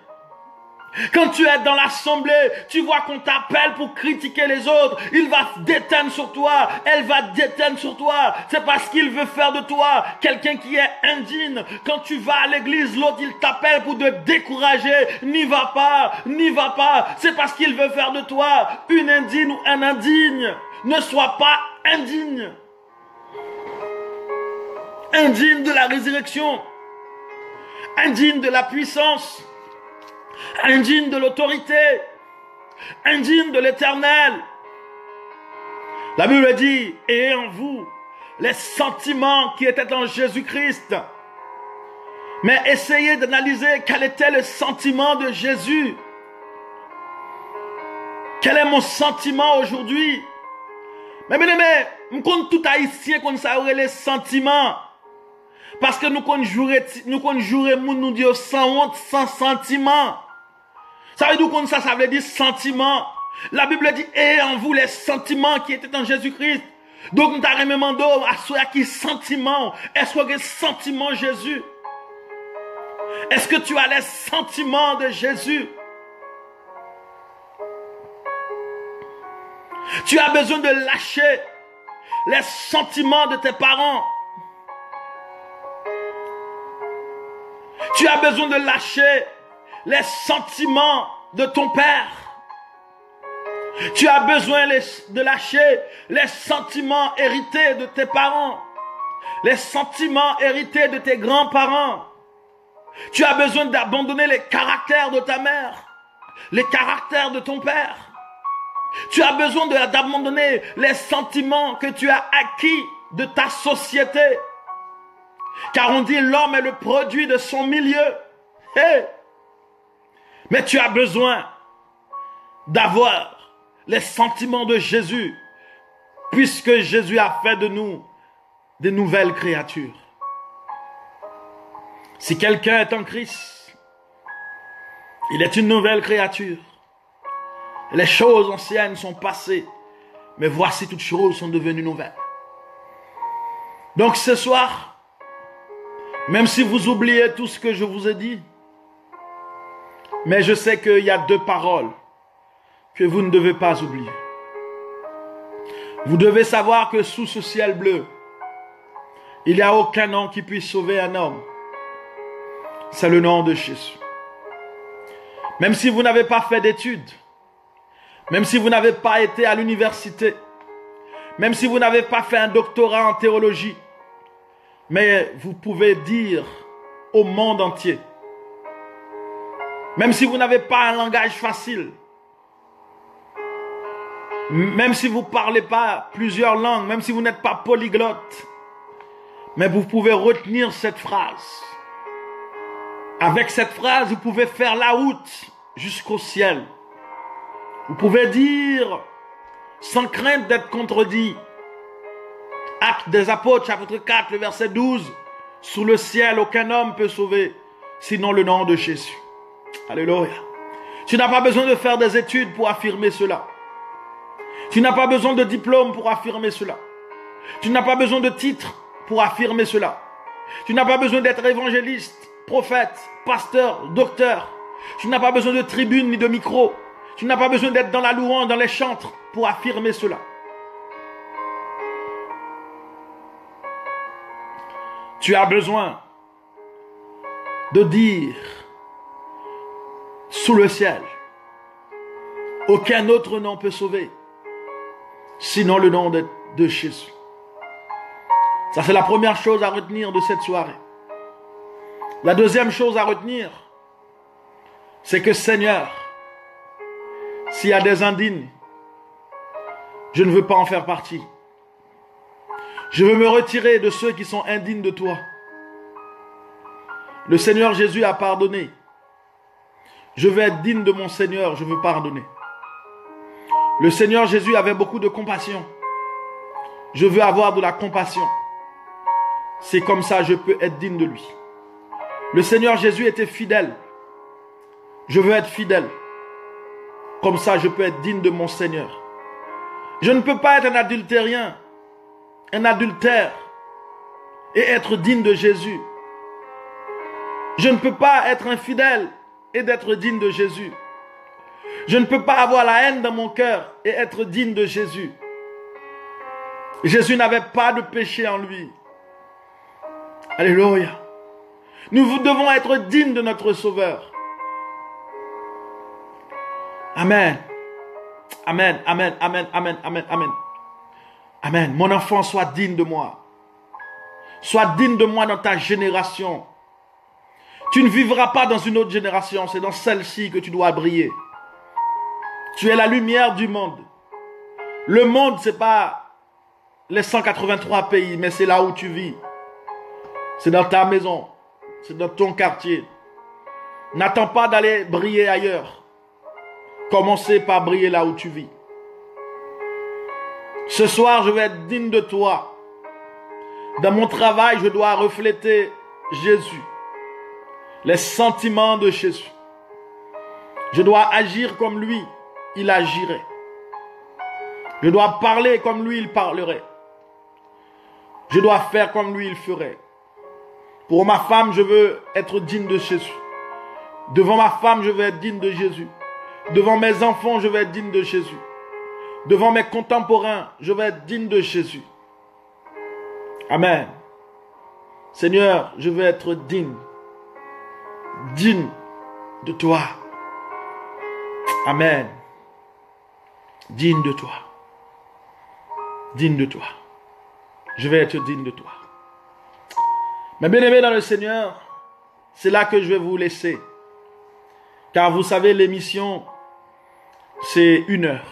Quand tu es dans l'assemblée, tu vois qu'on t'appelle pour critiquer les autres. Il va déteindre sur toi. Elle va déteindre sur toi. C'est parce qu'il veut faire de toi quelqu'un qui est indigne. Quand tu vas à l'église, l'autre il t'appelle pour te décourager. N'y va pas, n'y va pas. C'est parce qu'il veut faire de toi une indigne ou un indigne. Ne sois pas indigne. Indigne de la résurrection. Indigne de la puissance. Indigne de l'autorité. Indigne de l'Éternel. La Bible dit, ayez en vous les sentiments qui étaient en Jésus-Christ. Mais essayez d'analyser quel était le sentiment de Jésus. Quel est mon sentiment aujourd'hui? Mais bien aimé, nous comptons tout haïtien qu'on saurait les sentiments. Parce que nous comptons jouer nous dire sans honte, sans sentiment. Ça veut dire qu'on ça veut dire sentiment. La Bible dit, ayez en vous les sentiments qui étaient en Jésus-Christ. Donc nous avons demandé à ceux qui sentiment. Est-ce que sentiment Jésus? Est-ce que tu as les sentiments de Jésus? Tu as besoin de lâcher les sentiments de tes parents. Tu as besoin de lâcher les sentiments de ton père. Tu as besoin de lâcher les sentiments hérités de tes parents. Les sentiments hérités de tes grands-parents. Tu as besoin d'abandonner les caractères de ta mère. Les caractères de ton père. Tu as besoin d'abandonner les sentiments que tu as acquis de ta société. Car on dit l'homme est le produit de son milieu. Hey. Mais tu as besoin d'avoir les sentiments de Jésus, puisque Jésus a fait de nous des nouvelles créatures. Si quelqu'un est en Christ, il est une nouvelle créature. Les choses anciennes sont passées, mais voici toutes choses sont devenues nouvelles. Donc ce soir, même si vous oubliez tout ce que je vous ai dit, mais je sais qu'il y a deux paroles que vous ne devez pas oublier. Vous devez savoir que sous ce ciel bleu, il n'y a aucun nom qui puisse sauver un homme. C'est le nom de Jésus. Même si vous n'avez pas fait d'études, même si vous n'avez pas été à l'université, même si vous n'avez pas fait un doctorat en théologie, mais vous pouvez dire au monde entier, même si vous n'avez pas un langage facile, même si vous ne parlez pas plusieurs langues, même si vous n'êtes pas polyglotte, mais vous pouvez retenir cette phrase. Avec cette phrase, vous pouvez faire la route jusqu'au ciel. Vous pouvez dire, sans crainte d'être contredit, Actes des Apôtres, chapitre 4, le verset 12, sous le ciel, aucun homme peut sauver, sinon le nom de Jésus. Alléluia. Tu n'as pas besoin de faire des études pour affirmer cela. Tu n'as pas besoin de diplôme pour affirmer cela. Tu n'as pas besoin de titre pour affirmer cela. Tu n'as pas besoin d'être évangéliste, prophète, pasteur, docteur. Tu n'as pas besoin de tribune ni de micro. Tu n'as pas besoin d'être dans la louange, dans les chantres pour affirmer cela. Tu as besoin de dire sous le ciel, aucun autre nom peut sauver, sinon le nom de Jésus. Ça, c'est la première chose à retenir de cette soirée. La deuxième chose à retenir, c'est que Seigneur, s'il y a des indignes, je ne veux pas en faire partie. Je veux me retirer de ceux qui sont indignes de toi. Le Seigneur Jésus a pardonné. Je veux être digne de mon Seigneur, je veux pardonner. Le Seigneur Jésus avait beaucoup de compassion. Je veux avoir de la compassion. C'est comme ça que je peux être digne de lui. Le Seigneur Jésus était fidèle. Je veux être fidèle. Comme ça, je peux être digne de mon Seigneur. Je ne peux pas être un adultérien, un adultère, et être digne de Jésus. Je ne peux pas être infidèle et d'être digne de Jésus. Je ne peux pas avoir la haine dans mon cœur et être digne de Jésus. Jésus n'avait pas de péché en lui. Alléluia. Nous devons être dignes de notre Sauveur. Amen. Amen, amen, amen, amen, amen, amen. Amen. Mon enfant, sois digne de moi. Sois digne de moi dans ta génération. Tu ne vivras pas dans une autre génération, c'est dans celle-ci que tu dois briller. Tu es la lumière du monde. Le monde, ce n'est pas les 183 pays, mais c'est là où tu vis. C'est dans ta maison. C'est dans ton quartier. N'attends pas d'aller briller ailleurs. Commencez par briller là où tu vis. Ce soir, je vais être digne de toi. Dans mon travail, je dois refléter Jésus. Les sentiments de Jésus. Je dois agir comme lui, il agirait. Je dois parler comme lui, il parlerait. Je dois faire comme lui, il ferait. Pour ma femme, je veux être digne de Jésus. Devant ma femme, je veux être digne de Jésus. Devant mes enfants, je veux être digne de Jésus. Devant mes contemporains, je veux être digne de Jésus. Amen. Seigneur, je veux être digne. Digne de toi. Amen. Digne de toi. Digne de toi. Je vais être digne de toi. Mais bien aimé dans le Seigneur, c'est là que je vais vous laisser. Car vous savez, l'émission, c'est 1 heure.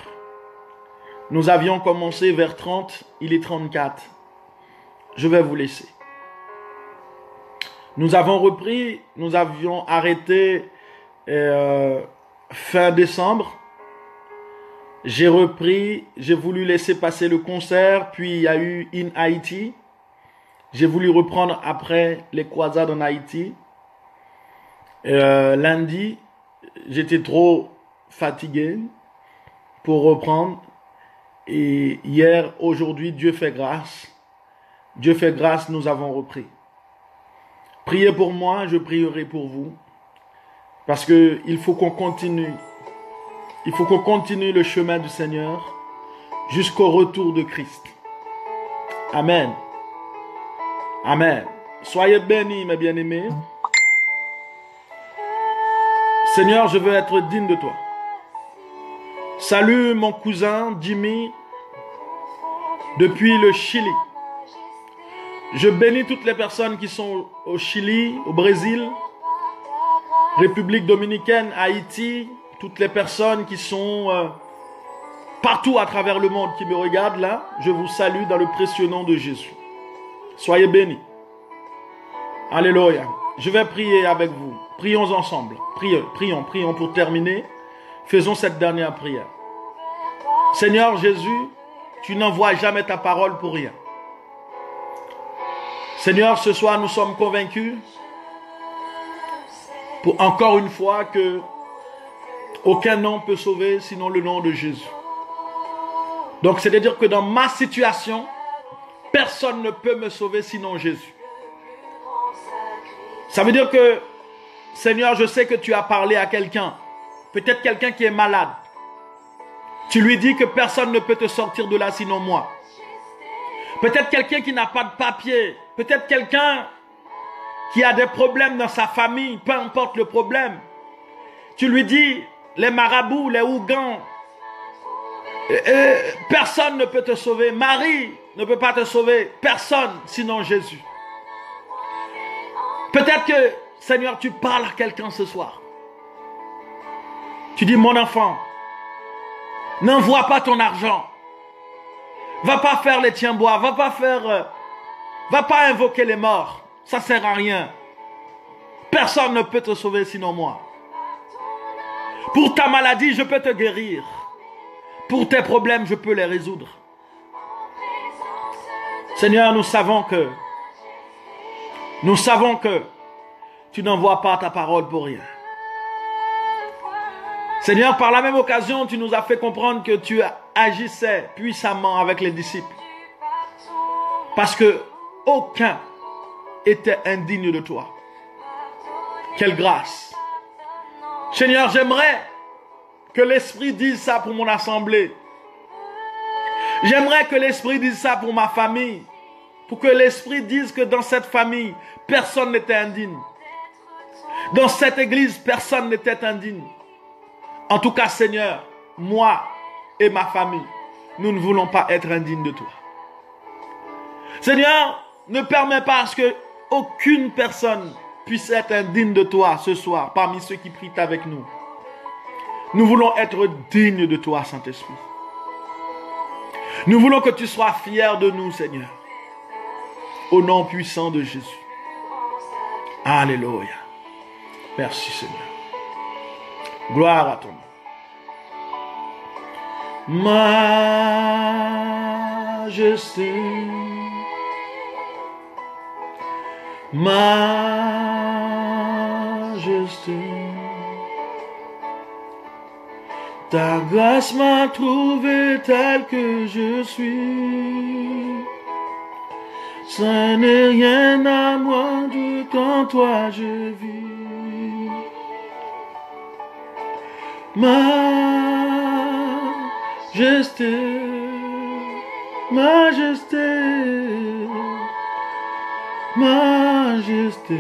Nous avions commencé vers 30, il est 34. Je vais vous laisser. Nous avions arrêté fin décembre. J'ai repris, j'ai voulu laisser passer le concert, puis il y a eu In Haïti. J'ai voulu reprendre après les croisades en Haïti. Lundi, j'étais trop fatigué pour reprendre. Et hier, aujourd'hui, Dieu fait grâce. Dieu fait grâce, nous avons repris. Priez pour moi, je prierai pour vous. Parce qu'il faut qu'on continue. Il faut qu'on continue le chemin du Seigneur jusqu'au retour de Christ. Amen. Amen. Soyez bénis, mes bien-aimés. Seigneur, je veux être digne de toi. Salut mon cousin Jimmy depuis le Chili. Je bénis toutes les personnes qui sont au Chili, au Brésil, République dominicaine, Haïti, toutes les personnes qui sont partout à travers le monde qui me regardent là. Je vous salue dans le précieux nom de Jésus. Soyez bénis. Alléluia. Je vais prier avec vous. Prions ensemble. Prions pour terminer. Faisons cette dernière prière. Seigneur Jésus, tu n'envoies jamais ta parole pour rien. Seigneur, ce soir, nous sommes convaincus, pour encore une fois, que aucun nom peut sauver sinon le nom de Jésus. Donc, c'est-à-dire que dans ma situation, personne ne peut me sauver sinon Jésus. Ça veut dire que, Seigneur, je sais que tu as parlé à quelqu'un, peut-être quelqu'un qui est malade. Tu lui dis que personne ne peut te sortir de là sinon moi. Peut-être quelqu'un qui n'a pas de papier, peut-être quelqu'un qui a des problèmes dans sa famille, peu importe le problème. Tu lui dis, les marabouts, les Ougans, personne ne peut te sauver. Marie ne peut pas te sauver. Personne sinon Jésus. Peut-être que, Seigneur, tu parles à quelqu'un ce soir. Tu dis, mon enfant, n'envoie pas ton argent. Va pas faire les tiens-bois. Va pas invoquer les morts. Ça sert à rien. Personne ne peut te sauver sinon moi. Pour ta maladie, je peux te guérir. Pour tes problèmes, je peux les résoudre. Seigneur, nous savons que tu n'envoies pas ta parole pour rien. Seigneur, par la même occasion, tu nous as fait comprendre que tu agissais puissamment avec les disciples. Parce que aucun était indigne de toi. Quelle grâce. Seigneur, j'aimerais que l'Esprit dise ça pour mon assemblée. J'aimerais que l'Esprit dise ça pour ma famille. Pour que l'Esprit dise que dans cette famille, personne n'était indigne. Dans cette église, personne n'était indigne. En tout cas, Seigneur, moi et ma famille, nous ne voulons pas être indignes de toi. Seigneur, ne permets pas que aucune personne puisse être indigne de toi ce soir, parmi ceux qui prient avec nous. Nous voulons être dignes de toi, Saint-Esprit. Nous voulons que tu sois fier de nous, Seigneur. Au nom puissant de Jésus. Alléluia. Merci, Seigneur. Gloire à ton nom. Majesté, majesté, ta grâce m'a trouvé tel que je suis. Ce n'est rien à moi de quand toi je vis. Majesté, majesté, majesté.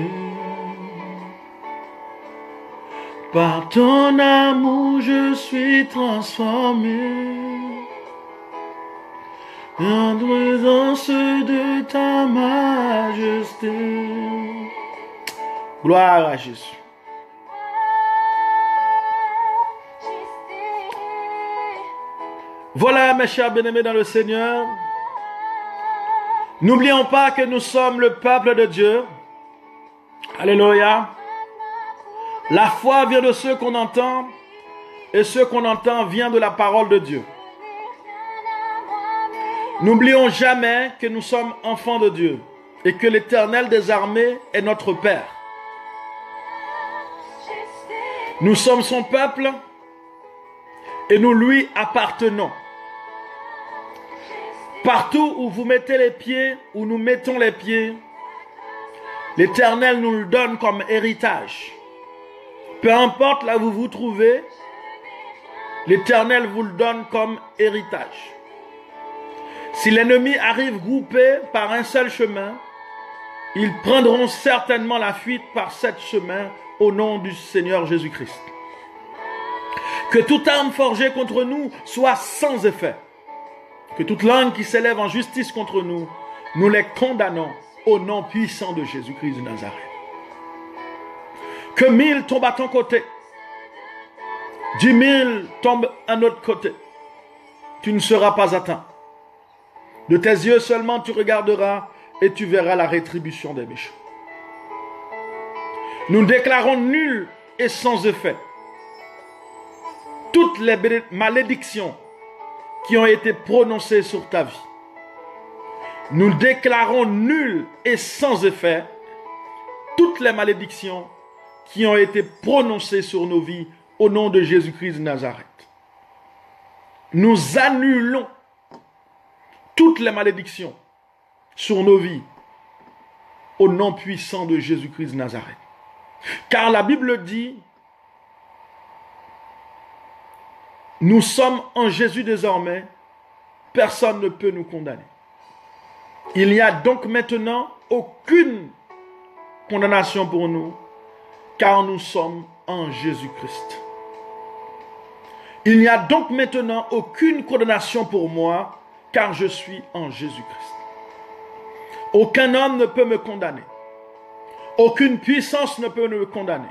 Par ton amour je suis transformé. Entre dans ceux de ta majesté. Gloire à Jésus. Voilà, mes chers bien-aimés dans le Seigneur. N'oublions pas que nous sommes le peuple de Dieu. Alléluia. La foi vient de ce qu'on entend, et ce qu'on entend vient de la parole de Dieu. N'oublions jamais que nous sommes enfants de Dieu et que l'Éternel des armées est notre Père. Nous sommes son peuple et nous lui appartenons. Partout où vous mettez les pieds, où nous mettons les pieds, l'Éternel nous le donne comme héritage. Peu importe là où vous vous trouvez, l'Éternel vous le donne comme héritage. Si l'ennemi arrive groupé par un seul chemin, ils prendront certainement la fuite par sept chemins au nom du Seigneur Jésus-Christ. Que toute arme forgée contre nous soit sans effet. Que toute langue qui s'élève en justice contre nous, nous les condamnons au nom puissant de Jésus-Christ de Nazareth. Que 1000 tombent à ton côté, 10 000 tombent à notre côté. Tu ne seras pas atteint. De tes yeux seulement tu regarderas et tu verras la rétribution des méchants. Nous déclarons nul et sans effet toutes les malédictions qui ont été prononcées sur ta vie. Nous déclarons nulles et sans effet toutes les malédictions qui ont été prononcées sur nos vies au nom de Jésus-Christ de Nazareth. Nous annulons toutes les malédictions sur nos vies au nom puissant de Jésus-Christ de Nazareth. Car la Bible dit, nous sommes en Jésus désormais, personne ne peut nous condamner. Il n'y a donc maintenant aucune condamnation pour nous, car nous sommes en Jésus-Christ. Il n'y a donc maintenant aucune condamnation pour moi, car je suis en Jésus-Christ. Aucun homme ne peut me condamner. Aucune puissance ne peut me condamner.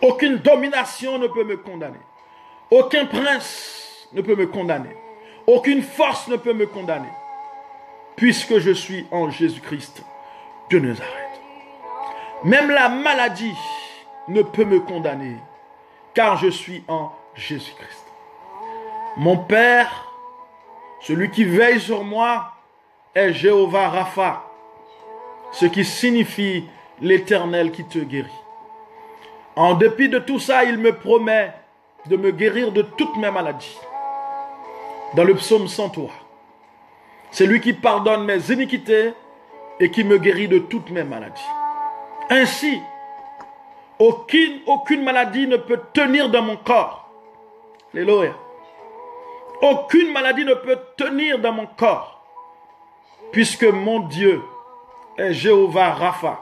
Aucune domination ne peut me condamner. Aucun prince ne peut me condamner. Aucune force ne peut me condamner. Puisque je suis en Jésus-Christ de Nazareth. Même la maladie ne peut me condamner, car je suis en Jésus-Christ. Mon Père, celui qui veille sur moi, est Jéhovah Rapha, ce qui signifie l'Éternel qui te guérit. En dépit de tout ça, il me promet de me guérir de toutes mes maladies. Dans le psaume 103, c'est lui qui pardonne mes iniquités et qui me guérit de toutes mes maladies. Ainsi, aucune maladie ne peut tenir dans mon corps. Alléluia. Aucune maladie ne peut tenir dans mon corps, puisque mon Dieu est Jéhovah Rapha,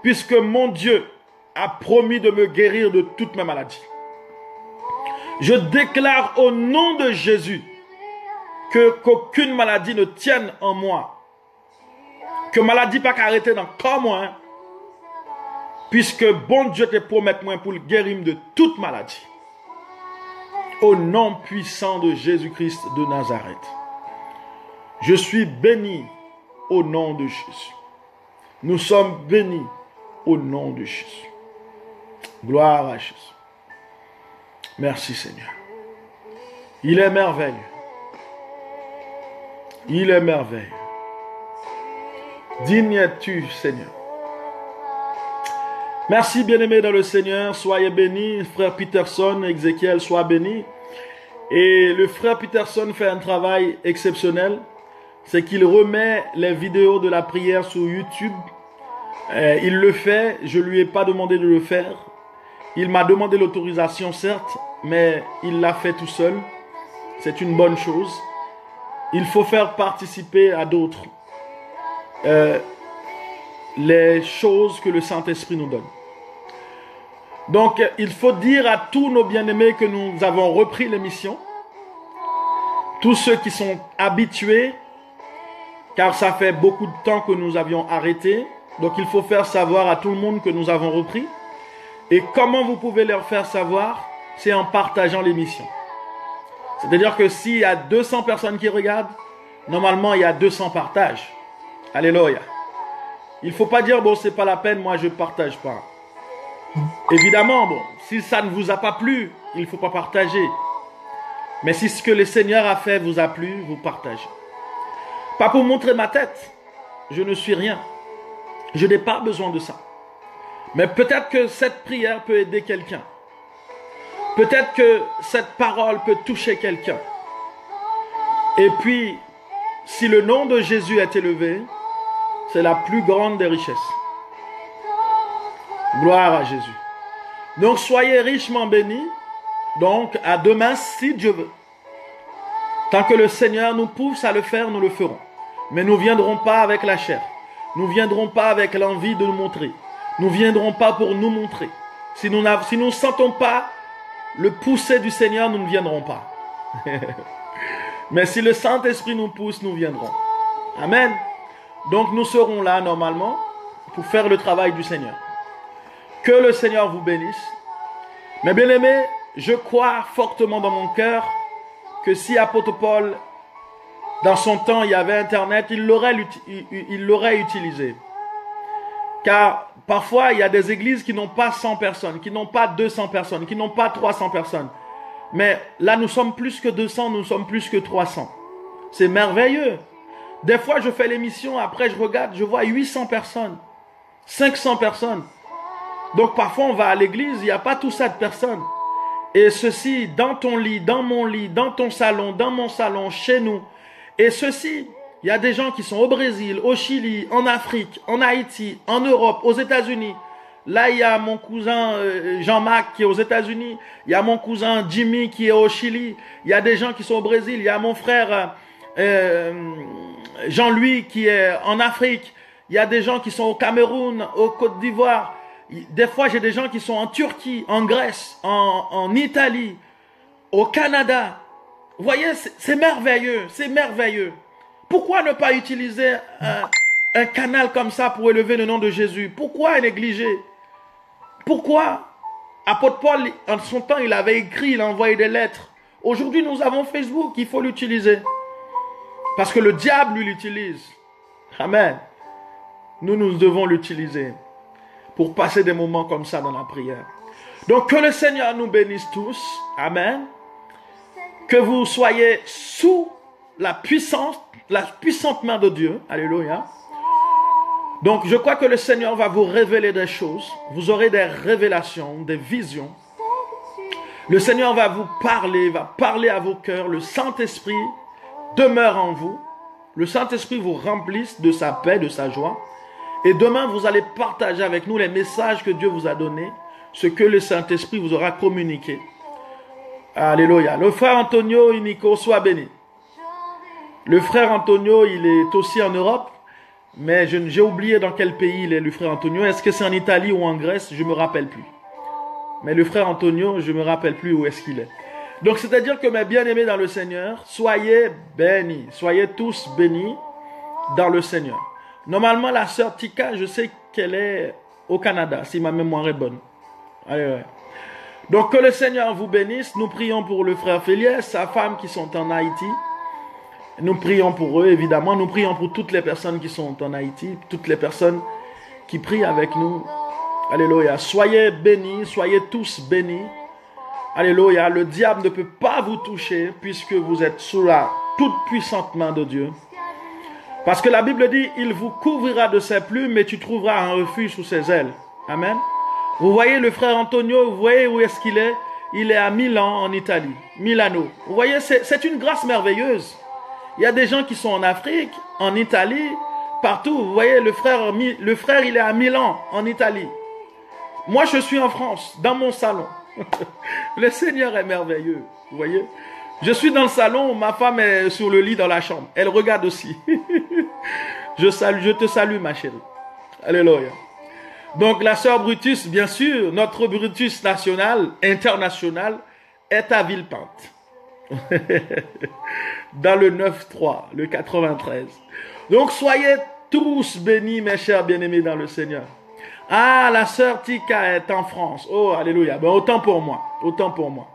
puisque mon Dieu a promis de me guérir de toutes mes maladies. Je déclare au nom de Jésus qu'aucune maladie ne tienne en moi, que maladie pas qu'arrêter dans le corps moi, puisque bon Dieu te promet moi pour le guérir de toute maladie. Au nom puissant de Jésus-Christ de Nazareth. Je suis béni au nom de Jésus. Nous sommes bénis au nom de Jésus. Gloire à Jésus. Merci Seigneur. Il est merveilleux. Il est merveilleux. Digne es-tu, Seigneur. Merci, bien-aimés dans le Seigneur. Soyez bénis. Frère Peterson, Ézéchiel, sois béni. Et le frère Peterson fait un travail exceptionnel. C'est qu'il remet les vidéos de la prière sur YouTube. Il le fait. Je ne lui ai pas demandé de le faire. Il m'a demandé l'autorisation, certes, mais il l'a fait tout seul. C'est une bonne chose. Il faut faire participer à d'autres les choses que le Saint-Esprit nous donne. Donc, il faut dire à tous nos bien-aimés que nous avons repris l'émission. Tous ceux qui sont habitués, car ça fait beaucoup de temps que nous avions arrêté. Donc, il faut faire savoir à tout le monde que nous avons repris. Et comment vous pouvez leur faire savoir? C'est en partageant l'émission. C'est-à-dire que s'il y a 200 personnes qui regardent, normalement, il y a 200 partages. Alléluia. Il ne faut pas dire, bon, c'est pas la peine, moi, je ne partage pas. Évidemment, bon, si ça ne vous a pas plu, il ne faut pas partager. Mais si ce que le Seigneur a fait vous a plu, vous partagez. Pas pour montrer ma tête. Je ne suis rien. Je n'ai pas besoin de ça. Mais peut-être que cette prière peut aider quelqu'un. Peut-être que cette parole peut toucher quelqu'un. Et puis, si le nom de Jésus est élevé, c'est la plus grande des richesses. Gloire à Jésus. Donc, soyez richement bénis. Donc, à demain, si Dieu veut. Tant que le Seigneur nous pousse à le faire, nous le ferons. Mais nous ne viendrons pas avec la chair. Nous ne viendrons pas avec l'envie de nous montrer. Nous ne viendrons pas pour nous montrer. Si nous ne sentons pas le pousser du Seigneur, nous ne viendrons pas. Mais si le Saint-Esprit nous pousse, nous viendrons. Amen. Donc nous serons là normalement pour faire le travail du Seigneur. Que le Seigneur vous bénisse. Mais bien aimés, je crois fortement dans mon cœur que si apôtre Paul, dans son temps, il y avait Internet, il l'aurait utilisé. Car parfois, il y a des églises qui n'ont pas 100 personnes, qui n'ont pas 200 personnes, qui n'ont pas 300 personnes. Mais là, nous sommes plus que 200, nous sommes plus que 300. C'est merveilleux. Des fois, je fais l'émission, après je regarde, je vois 800 personnes, 500 personnes. Donc parfois, on va à l'église, il n'y a pas tout ça de personnes. Et ceci, dans ton lit, dans mon lit, dans ton salon, dans mon salon, chez nous. Et ceci, il y a des gens qui sont au Brésil, au Chili, en Afrique, en Haïti, en Europe, aux États-Unis. Là, il y a mon cousin Jean-Marc qui est aux États-Unis. Il y a mon cousin Jimmy qui est au Chili. Il y a des gens qui sont au Brésil. Il y a mon frère Jean-Louis qui est en Afrique. Il y a des gens qui sont au Cameroun, au Côte d'Ivoire. Des fois, j'ai des gens qui sont en Turquie, en Grèce, en Italie, au Canada. Vous voyez, c'est merveilleux, c'est merveilleux. Pourquoi ne pas utiliser un canal comme ça pour élever le nom de Jésus? Pourquoi négliger? Pourquoi? Apôtre Paul, en son temps, il avait écrit, il a envoyé des lettres. Aujourd'hui, nous avons Facebook, il faut l'utiliser. Parce que le diable, lui, l'utilise. Amen. Nous devons l'utiliser pour passer des moments comme ça dans la prière. Donc, que le Seigneur nous bénisse tous. Amen. Que vous soyez sous la puissante main de Dieu. Alléluia. Donc, je crois que le Seigneur va vous révéler des choses. Vous aurez des révélations, des visions. Le Seigneur va vous parler, va parler à vos cœurs. Le Saint-Esprit demeure en vous. Le Saint-Esprit vous remplisse de sa paix, de sa joie. Et demain, vous allez partager avec nous les messages que Dieu vous a donnés, ce que le Saint-Esprit vous aura communiqué. Alléluia. Le frère Antonio Inico, soit béni. Le frère Antonio, il est aussi en Europe, mais j'ai oublié dans quel pays il est, le frère Antonio. Est-ce que c'est en Italie ou en Grèce? Je ne me rappelle plus. Mais le frère Antonio, je ne me rappelle plus où est-ce qu'il est. Donc, c'est-à-dire que mes bien-aimés dans le Seigneur, soyez bénis. Soyez tous bénis dans le Seigneur. Normalement, la sœur Tika, je sais qu'elle est au Canada, si ma mémoire est bonne. Allez, ouais. Donc, que le Seigneur vous bénisse. Nous prions pour le frère Féliès, sa femme qui sont en Haïti. Nous prions pour eux, évidemment. Nous prions pour toutes les personnes qui sont en Haïti, toutes les personnes qui prient avec nous. Alléluia. Soyez bénis, soyez tous bénis. Alléluia. Le diable ne peut pas vous toucher puisque vous êtes sous la toute puissante main de Dieu. Parce que la Bible dit, il vous couvrira de ses plumes et tu trouveras un refuge sous ses ailes. Amen. Vous voyez le frère Antonio, vous voyez où est-ce qu'il est? Il est à Milan, en Italie. Milano. Vous voyez, c'est une grâce merveilleuse. Il y a des gens qui sont en Afrique, en Italie, partout. Vous voyez, le frère, il est à Milan, en Italie. Moi, je suis en France, dans mon salon. Le Seigneur est merveilleux. Vous voyez? Je suis dans le salon, ma femme est sur le lit dans la chambre. Elle regarde aussi. Je te salue, ma chérie. Alléluia. Donc, la sœur Brutus, bien sûr, notre Brutus national, international, est à Villepinte. Dans le 9-3, le 93. Donc, soyez tous bénis, mes chers bien-aimés dans le Seigneur. Ah, la sœur Tika est en France. Oh, alléluia. Ben, autant pour moi. Autant pour moi.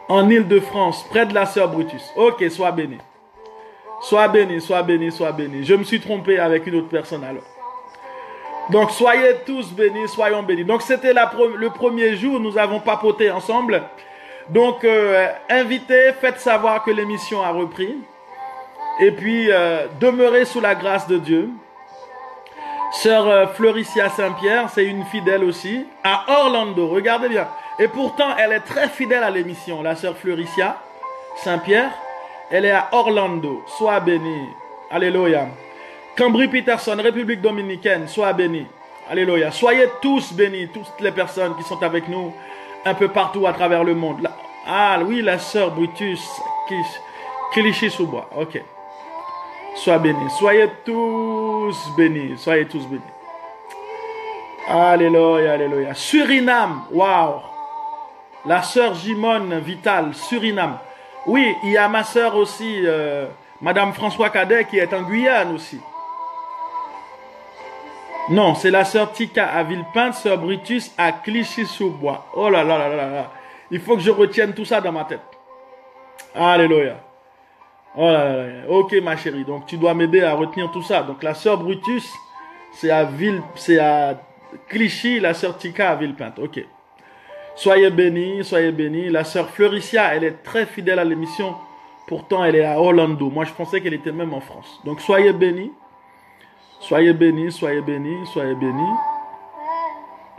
En Île-de-France, près de la sœur Brutus. Ok, sois béni. Sois béni, sois béni, sois béni. Je me suis trompé avec une autre personne alors. Donc, soyez tous bénis, soyons bénis. Donc, c'était le premier jour, nous avons papoté ensemble. Donc, invitez, faites savoir que l'émission a repris. Et puis, demeurez sous la grâce de Dieu. Sœur Fleuricia Saint-Pierre, c'est une fidèle aussi, à Orlando, regardez bien. Et pourtant, elle est très fidèle à l'émission, la sœur Fleuricia Saint-Pierre. Elle est à Orlando, sois bénie. Alléluia. Cambry Peterson, République Dominicaine, sois bénie. Alléluia. Soyez tous bénis, toutes les personnes qui sont avec nous un peu partout à travers le monde. Ah oui, la sœur Brutus, Clichy-sous-Bois, ok. Sois bénis. Soyez tous bénis. Soyez tous bénis. Alléluia, alléluia. Suriname, waouh. La sœur Gimone Vital, Suriname. Oui, il y a ma sœur aussi, Madame François Cadet, qui est en Guyane aussi. Non, c'est la sœur Tika à Villepinte, sœur Brutus à Clichy-sous-Bois. Oh là là là là là. Il faut que je retienne tout ça dans ma tête. Alléluia. Oh là là là. Ok, ma chérie. Donc, tu dois m'aider à retenir tout ça. Donc, la sœur Brutus, c'est à Clichy, la sœur Tika à Villepinte. Ok. Soyez bénis, soyez bénis. La sœur Fleuricia, elle est très fidèle à l'émission. Pourtant, elle est à Orlando. Moi, je pensais qu'elle était même en France. Donc, soyez bénis. Soyez bénis, soyez bénis, soyez bénis.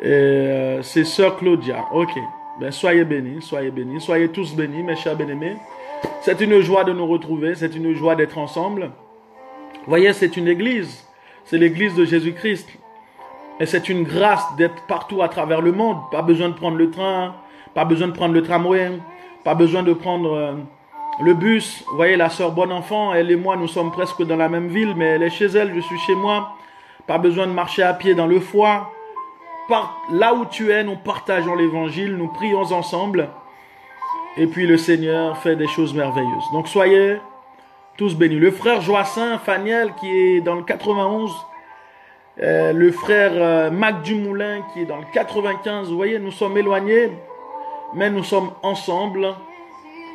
Et c'est sœur Claudia. Ok. Ben, soyez bénis, soyez tous bénis, mes chers bien-aimés. C'est une joie de nous retrouver, c'est une joie d'être ensemble. Vous voyez, c'est une église. C'est l'église de Jésus-Christ. Et c'est une grâce d'être partout à travers le monde. Pas besoin de prendre le train, pas besoin de prendre le tramway, pas besoin de prendre le bus. Vous voyez, la sœur Bonenfant, elle et moi, nous sommes presque dans la même ville, mais elle est chez elle, je suis chez moi. Pas besoin de marcher à pied dans le foie. Là où tu es, nous partageons l'évangile, nous prions ensemble. Et puis le Seigneur fait des choses merveilleuses. Donc soyez tous bénis. Le frère Joassin Faniel qui est dans le 91. Le frère Mac Dumoulin qui est dans le 95. Vous voyez, nous sommes éloignés, mais nous sommes ensemble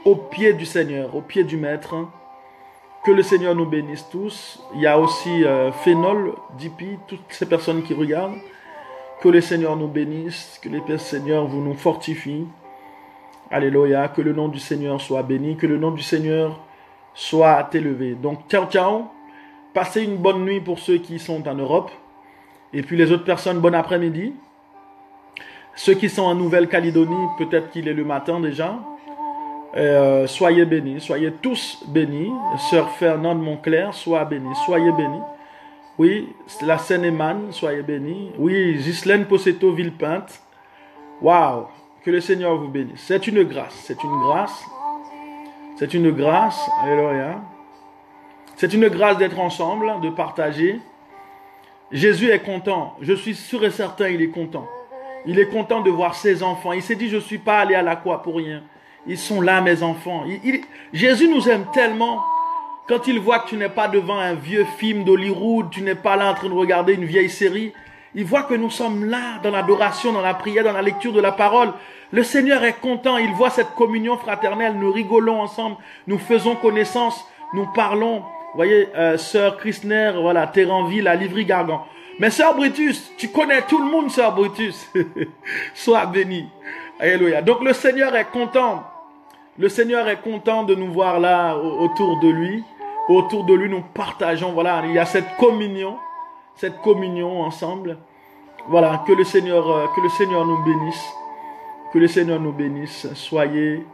au pied du Seigneur, au pied du Maître. Que le Seigneur nous bénisse tous. Il y a aussi Phénol, Dipi, toutes ces personnes qui regardent. Que le Seigneur nous bénisse, que le Seigneur vous nous fortifie. Alléluia, que le nom du Seigneur soit béni, que le nom du Seigneur soit élevé. Donc, ciao, ciao. Passez une bonne nuit pour ceux qui sont en Europe. Et puis les autres personnes, bon après-midi. Ceux qui sont en Nouvelle-Calédonie, peut-être qu'il est le matin déjà. Soyez bénis, soyez tous bénis. Sœur Fernande Monclerc, sois bénie, soyez bénis. Oui, la Seine-et-Marne, soyez bénis. Oui, Ghislaine Possetto, Villepinte. Waouh, que le Seigneur vous bénisse. C'est une grâce, c'est une grâce. C'est une grâce, alléluia. C'est une grâce d'être ensemble, de partager. Jésus est content, je suis sûr et certain, il est content. Il est content de voir ses enfants. Il s'est dit, je ne suis pas allé à la croix pour rien. Ils sont là, mes enfants. Jésus nous aime tellement. Quand il voit que tu n'es pas devant un vieux film d'Hollywood, tu n'es pas là en train de regarder une vieille série, il voit que nous sommes là dans l'adoration, dans la prière, dans la lecture de la parole. Le Seigneur est content, il voit cette communion fraternelle, nous rigolons ensemble, nous faisons connaissance, nous parlons. Vous voyez, sœur Christner, voilà, Terranville, à Livry-Gargan. Mais sœur Brutus, tu connais tout le monde, sœur Brutus. Sois béni. Alléluia. Donc le Seigneur est content. Le Seigneur est content de nous voir là autour de lui. Autour de lui, nous partageons, voilà, il y a cette communion ensemble. Voilà, que le Seigneur nous bénisse. Que le Seigneur nous bénisse. Soyez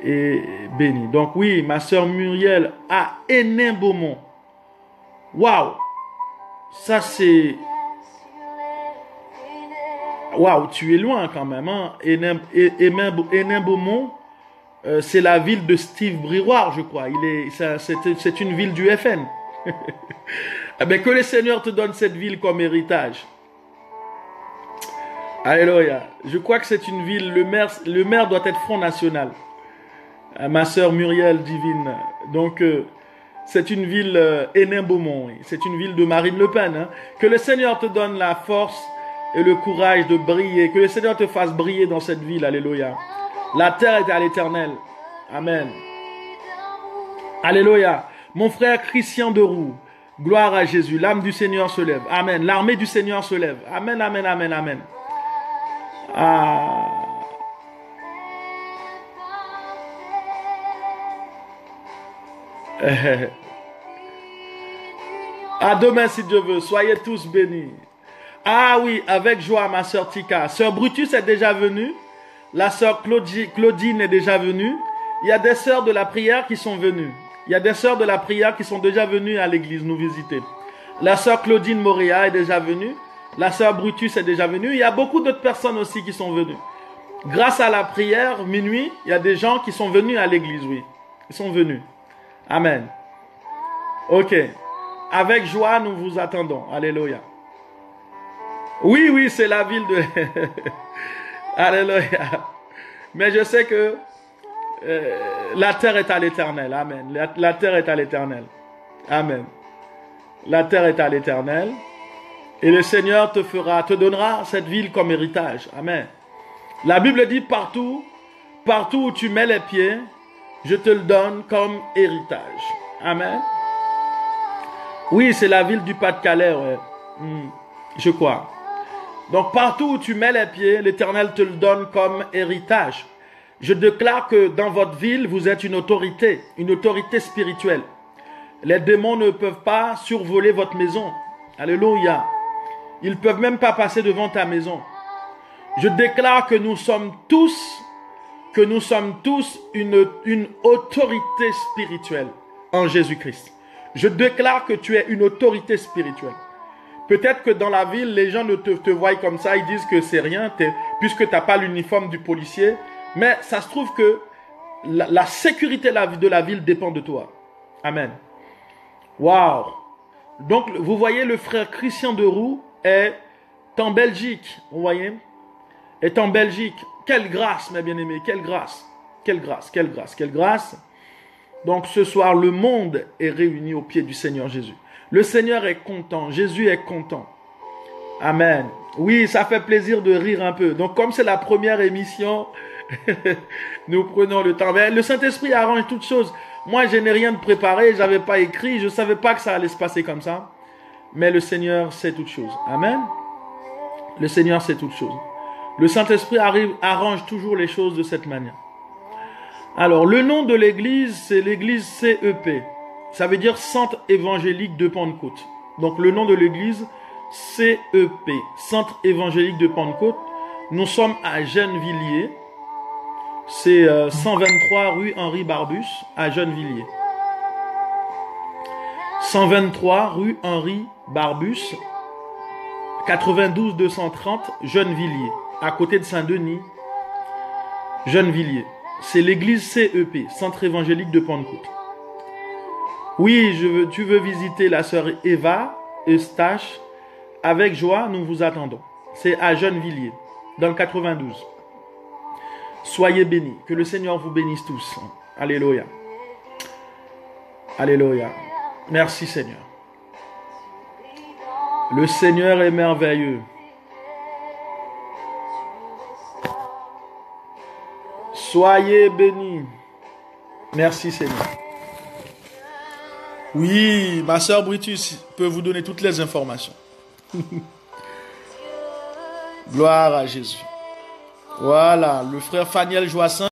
bénis. Donc oui, ma sœur Muriel à Hénin-Beaumont. Waouh! Ça c'est... Waouh, tu es loin quand même, hein? Hénin-Beaumont. C'est la ville de Steve Briouard, je crois. C'est une ville du FN. Eh bien, que le Seigneur te donne cette ville comme héritage. Alléluia. Je crois que c'est une ville, le maire doit être Front National. Ma sœur Muriel Divine. Donc, c'est une ville Hénin-Beaumont. C'est une ville de Marine Le Pen. Hein. Que le Seigneur te donne la force et le courage de briller. Que le Seigneur te fasse briller dans cette ville. Alléluia. La terre est à l'Éternel. Amen. Alléluia. Mon frère Christian Deroux. Gloire à Jésus. L'âme du Seigneur se lève. Amen. L'armée du Seigneur se lève. Amen, amen, amen, amen. Ah. À demain si Dieu veut. Soyez tous bénis. Ah oui, avec joie, ma sœur Tika. Sœur Brutus est déjà venue. La sœur Claudine est déjà venue. Il y a des sœurs de la prière qui sont venues. Il y a des sœurs de la prière qui sont déjà venues à l'église nous visiter. La sœur Claudine Moria est déjà venue. La sœur Brutus est déjà venue. Il y a beaucoup d'autres personnes aussi qui sont venues. Grâce à la prière, minuit, il y a des gens qui sont venus à l'église, oui. Ils sont venus. Amen. Ok. Avec joie, nous vous attendons. Alléluia. Oui, oui, c'est la ville de... Alléluia. Mais je sais que la terre est à l'Éternel. Amen. La terre est à l'Éternel. Amen. La terre est à l'Éternel. Et le Seigneur te donnera cette ville comme héritage. Amen. La Bible dit partout où tu mets les pieds, je te le donne comme héritage. Amen. Oui, c'est la ville du Pas-de-Calais, ouais. Je crois. Donc partout où tu mets les pieds, l'Éternel te le donne comme héritage. Je déclare que dans votre ville, vous êtes une autorité spirituelle. Les démons ne peuvent pas survoler votre maison. Alléluia. Ils ne peuvent même pas passer devant ta maison. Je déclare que nous sommes tous une autorité spirituelle en Jésus-Christ. Je déclare que tu es une autorité spirituelle. Peut-être que dans la ville, les gens ne te voient comme ça, ils disent que c'est rien, puisque tu n'as pas l'uniforme du policier. Mais ça se trouve que la sécurité de la ville dépend de toi. Amen. Waouh! Donc, vous voyez, le frère Christian Deroux est en Belgique. Vous voyez? Est en Belgique. Quelle grâce, mes bien-aimés, quelle grâce. Quelle grâce, quelle grâce, quelle grâce. Donc, ce soir, le monde est réuni au pied du Seigneur Jésus. Le Seigneur est content. Jésus est content. Amen. Oui, ça fait plaisir de rire un peu. Donc, comme c'est la première émission, nous prenons le temps. Mais le Saint-Esprit arrange toutes choses. Moi, je n'ai rien de préparé, je n'avais pas écrit, je ne savais pas que ça allait se passer comme ça. Mais le Seigneur sait toutes choses. Amen. Le Seigneur sait toutes choses. Le Saint-Esprit arrange toujours les choses de cette manière. Alors, le nom de l'église, c'est l'église CEP. Ça veut dire Centre évangélique de Pentecôte. Donc, le nom de l'église, CEP, Centre évangélique de Pentecôte. Nous sommes à Gennevilliers. C'est 123 rue Henri Barbus à Gennevilliers. 123 rue Henri Barbus, 92 230 Gennevilliers, à côté de Saint-Denis, Gennevilliers. C'est l'église CEP, Centre évangélique de Pentecôte. Oui, tu veux visiter la sœur Eva Eustache. Avec joie, nous vous attendons. C'est à Gennevilliers, dans le 92. Soyez bénis. Que le Seigneur vous bénisse tous. Alléluia. Alléluia. Merci Seigneur. Le Seigneur est merveilleux. Soyez bénis. Merci Seigneur. Oui, ma sœur Brutus peut vous donner toutes les informations. Gloire à Jésus. Voilà, le frère Faniel Joassin.